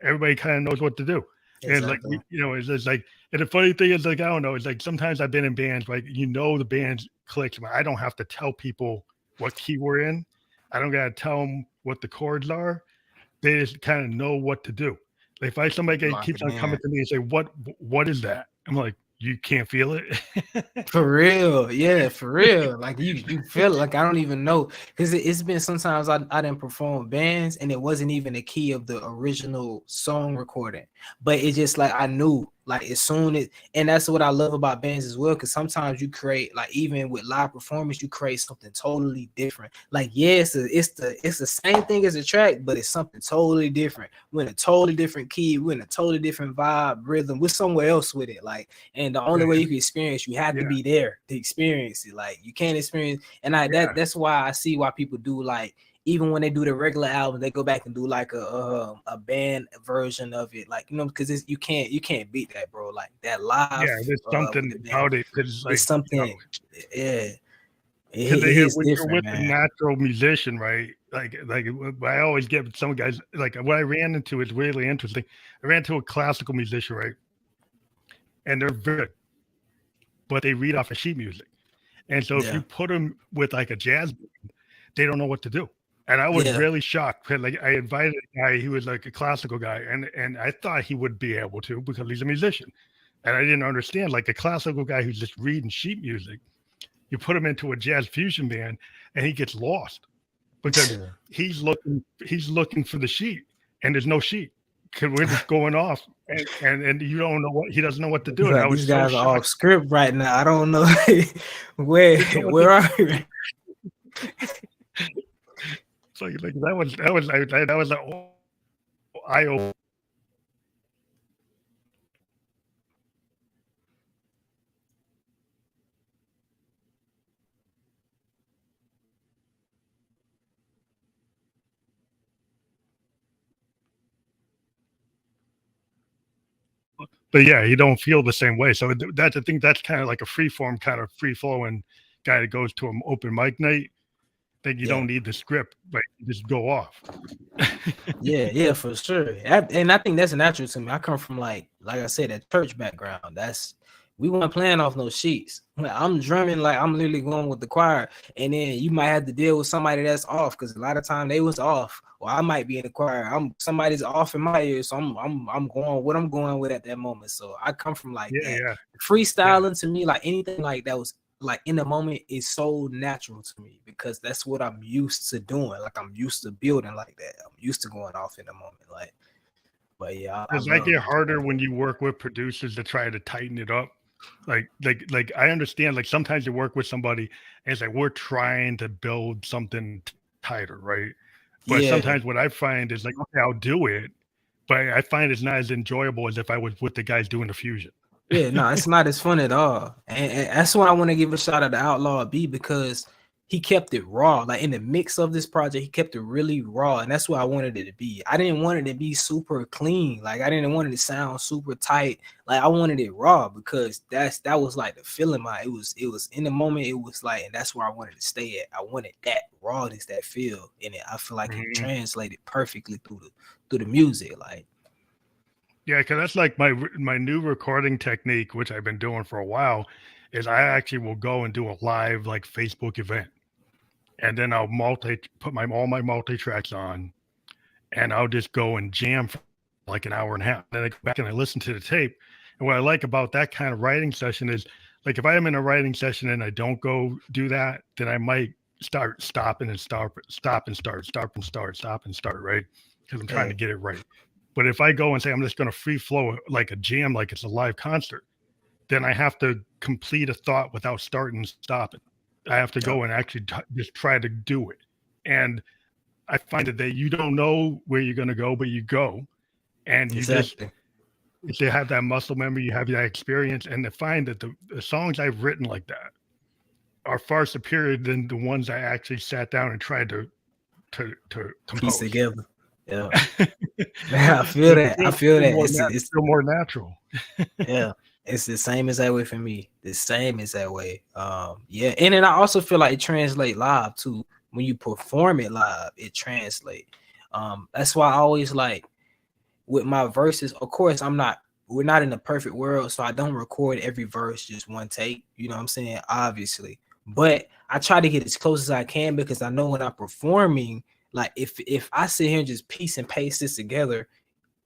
Everybody kind of knows what to do. Exactly. And like, you know, it's just like, and the funny thing is like, I don't know, it's like sometimes I've been in bands, like, you know, the band clicks. I don't have to tell people what key we're in. I don't got to tell them what the chords are. They just kind of know what to do. Like if somebody keeps on coming to me and say, what is that? I'm like, you can't feel it.
For real, yeah, for real. Like you feel it. Like I don't even know, because it's been sometimes I didn't perform bands and it wasn't even the key of the original song recording, but it's just like I knew, like as soon as, and that's what I love about bands as well, because sometimes you create, like even with live performance, you create something totally different. Like yes, it's the same thing as a track, but it's something totally different. We're in a totally different key, we're in a totally different vibe, rhythm. We're somewhere else with it, like. And the only way you can experience, you have to be there to experience it. Like you can't experience, and that's why I see why people do, like even when they do the regular album, they go back and do like a band version of it, like, you know, because you can't beat that, bro. Like that live.
Yeah, there's something about it because, like,
it's something.
you know,
Yeah,
because when you're
different,
with
man.
a natural musician, right? Like I always get with some guys. Like what I ran into is really interesting. I ran into a classical musician, right? And they're very, but they read off of sheet music. And so if you put them with like a jazz band, they don't know what to do. And I was really shocked. Like I invited a guy, he was like a classical guy, and I thought he would be able to because he's a musician. And I didn't understand, like a classical guy who's just reading sheet music, you put him into a jazz fusion band and he gets lost because he's looking for the sheet and there's no sheet. Cause we're just going off and you don't know what, he doesn't know what to do. And I was
these guys
so
are off script right now. I don't know where are you?
So like that was an eye opener. But yeah, you don't feel the same way. So that's, I think that's kind of like a free form, kind of free flowing guy that goes to an open mic night. Then you don't need the script, but you just go off.
yeah, for sure. And I think that's natural to me. I come from like I said, a church background. We weren't playing off no sheets. I'm drumming, like I'm literally going with the choir, and then you might have to deal with somebody that's off, because a lot of time they was off, or I might be in the choir. Somebody's off in my ear, so I'm going what I'm going with at that moment. So I come from like that. Freestyling to me, like anything like that was like in the moment, is so natural to me because that's what I'm used to doing. Like I'm used to building like that. I'm used to going off in the moment, like. But yeah,
does that get harder when you work with producers to try to tighten it up? Like I understand, like sometimes you work with somebody and it's like we're trying to build something tighter, right? But sometimes what I find is like, okay, I'll do it, but I find it's not as enjoyable as if I was with the guys doing the fusion.
No, it's not as fun at all. And that's why I want to give a shout out to Outlaw B, because he kept it raw. Like in the mix of this project, he kept it really raw. And that's what I wanted it to be. I didn't want it to be super clean. Like I didn't want it to sound super tight. Like I wanted it raw because that was like the feeling. It was in the moment. It was like, and that's where I wanted to stay at. I wanted that rawness, that feel in it. I feel like it translated perfectly through the music. Like.
Yeah, because that's like my new recording technique, which I've been doing for a while, is I actually will go and do a live like Facebook event, and then I'll put all my multi tracks on, and I'll just go and jam for like an hour and a half. Then I go back and I listen to the tape. And what I like about that kind of writing session is, like, if I am in a writing session and I don't go do that, then I might stop and start, right? Because I'm trying to get it right. But if I go and say I'm just going to free flow like a jam, like it's a live concert, then I have to complete a thought without starting and stopping. I have to go and actually just try to do it. And I find that you don't know where you're going to go, but you go. And you just, if you have that muscle memory, you have that experience. And to find that the songs I've written like that are far superior than the ones I actually sat down and tried to compose.
Piece together. Yeah. I feel that.
It's still more natural.
Yeah. It's the same as that way for me. The same as that way. Yeah. And then I also feel like it translates live too. When you perform it live, it translates. That's why I always like with my verses, of course, we're not in a perfect world, so I don't record every verse just one take. You know what I'm saying? Obviously. But I try to get as close as I can, because I know when I'm performing, like if I sit here and just piece and paste this together,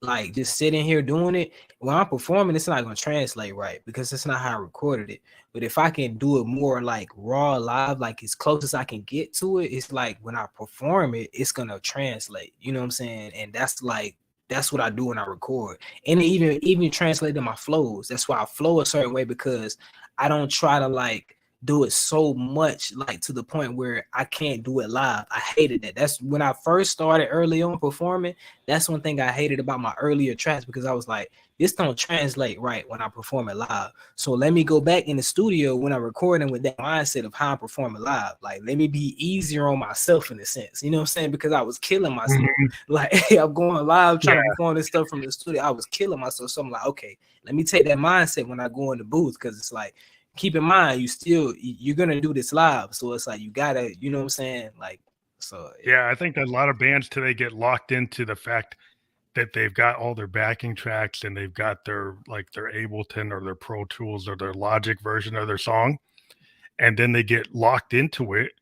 like just sitting here doing it, when I'm performing, it's not gonna translate right because it's not how I recorded it. But if I can do it more like raw live, like as close as I can get to it, it's like when I perform it, it's gonna translate. You know what I'm saying? And that's what I do when I record. And it even translate to my flows. That's why I flow a certain way, because I don't try to like do it so much like to the point where I can't do it live. I hated that. That's when I first started early on performing. That's one thing I hated about my earlier tracks, because I was like, this don't translate right when I perform it live. So let me go back in the studio when I'm recording with that mindset of how I'm performing live. Like, let me be easier on myself in a sense. You know what I'm saying? Because I was killing myself. Like, hey, I'm going live trying to perform this stuff from the studio. I was killing myself. So I'm like, okay, let me take that mindset when I go in the booth, because it's like, keep in mind, you're gonna do this live, so it's like you gotta, you know what I'm saying? Like, so
Yeah, I think that a lot of bands today get locked into the fact that they've got all their backing tracks and they've got their Ableton or their Pro Tools or their Logic version of their song, and then they get locked into it,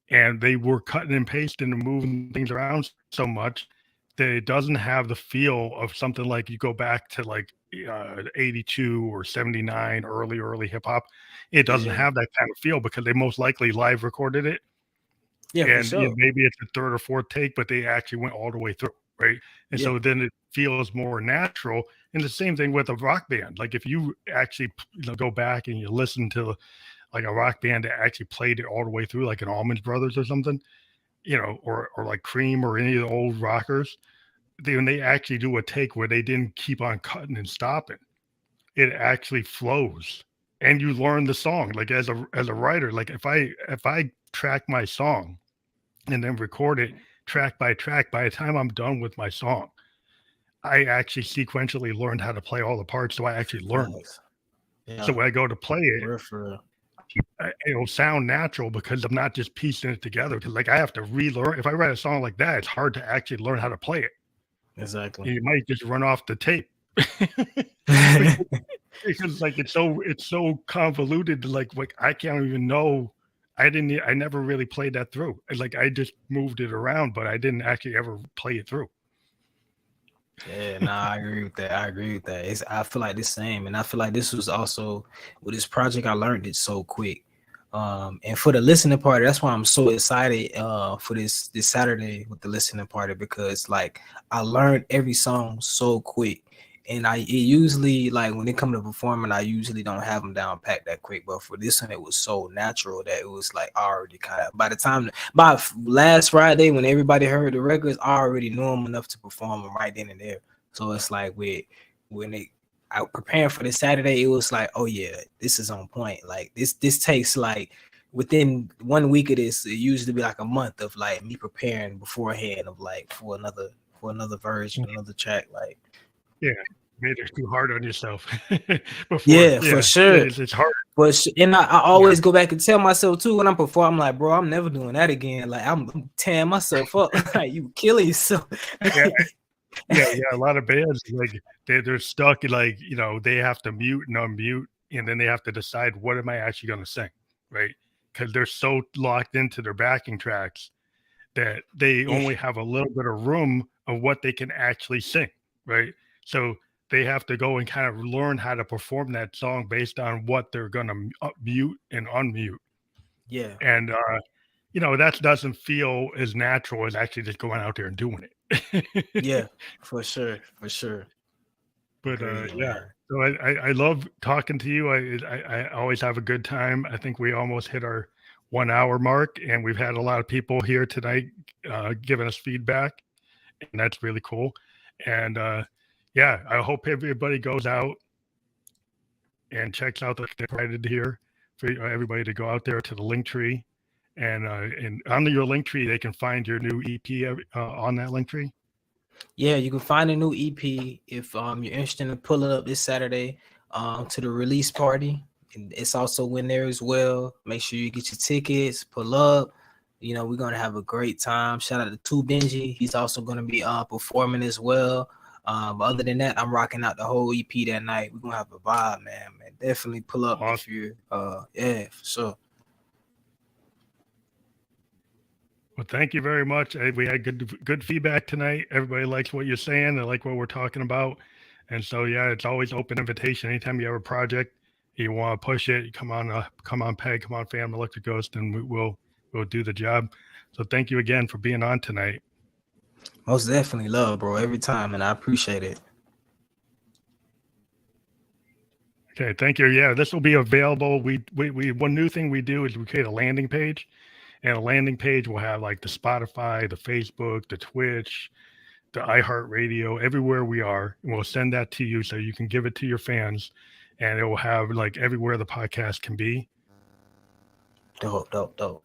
and they were cutting and pasting and moving things around so much that it doesn't have the feel of something like you go back to like 82 or 79 early hip hop. It doesn't have that kind of feel because they most likely live recorded it.
Yeah,
And
for sure.
maybe it's a third or fourth take, but they actually went all the way through, right? And so then it feels more natural. And the same thing with a rock band. Like if you actually go back and you listen to like a rock band that actually played it all the way through, like an Allman Brothers or something, or like Cream or any of the old rockers, when they actually do a take where they didn't keep on cutting and stopping, it actually flows, and you learn the song. Like as a writer, like if I track my song and then record it track by track, by the time I'm done with my song, I actually sequentially learned how to play all the parts. So I actually learned. So when I go to play it, it'll sound natural because I'm not just piecing it together. Because like I have to relearn. If I write a song like that, it's hard to actually learn how to play it.
Exactly.
And you might just run off the tape. Because like it's so convoluted. Like I can't even know. I never really played that through. Like I just moved it around, but I didn't actually ever play it through.
Yeah, nah, I agree with that. I feel like the same, and I feel like this was also with this project. I learned it so quick, and for the listening party, that's why I'm so excited for this Saturday with the listening party, because like I learned every song so quick. And it usually, like when it comes to performing, I usually don't have them down packed that quick. But for this one, it was so natural that it was like already kind of by last Friday when everybody heard the records, I already knew them enough to perform them right then and there. So it's like I preparing for this Saturday, it was like, oh yeah, this is on point. Like this takes like within 1 week of this, it usually be like a month of like me preparing beforehand of like for another version, another track, like.
Yeah, made it too hard on yourself before.
Yeah, for sure.
It's hard.
But and I always go back and tell myself too when I'm performing, I'm like, bro, I'm never doing that again. Like I'm tearing myself up. Like you killing yourself.
Yeah. A lot of bands like they're stuck. Like they have to mute and unmute, and then they have to decide what am I actually going to sing, right? Because they're so locked into their backing tracks that they only have a little bit of room of what they can actually sing, right? So they have to go and kind of learn how to perform that song based on what they're going to mute and unmute.
Yeah.
And, that doesn't feel as natural as actually just going out there and doing it.
Yeah, for sure. For sure.
But
Agreed,
yeah,
man.
so I love talking to you. I always have a good time. I think we almost hit our 1 hour mark, and we've had a lot of people here tonight giving us feedback, and that's really cool. And yeah, I hope everybody goes out and checks out the provided here for everybody to go out there to the link tree, and on your link tree they can find your new EP on that link tree.
Yeah, you can find a new EP if you're interested in pulling up this Saturday to the release party. And it's also in there as well. Make sure you get your tickets, pull up. We're gonna have a great time. Shout out to Two Benji. He's also gonna be performing as well. But other than that, I'm rocking out the whole EP that night. We're gonna have a vibe, man. Definitely pull up if you yeah, for sure.
Well, thank you very much. We had good feedback tonight. Everybody likes what you're saying. They like what we're talking about. And so, yeah, it's always open invitation. Anytime you have a project, you want to push it, you come on, Peg, come on, fam, Electric Ghost, and we'll do the job. So thank you again for being on tonight.
Most definitely, love, bro, every time, and I appreciate it.
Okay, thank you. Yeah, this will be available. We one new thing we do is we create a landing page, and a landing page will have like the Spotify, the Facebook, the Twitch, the iHeartRadio, everywhere we are, and we'll send that to you so you can give it to your fans, and it will have like everywhere the podcast can be.
Dope.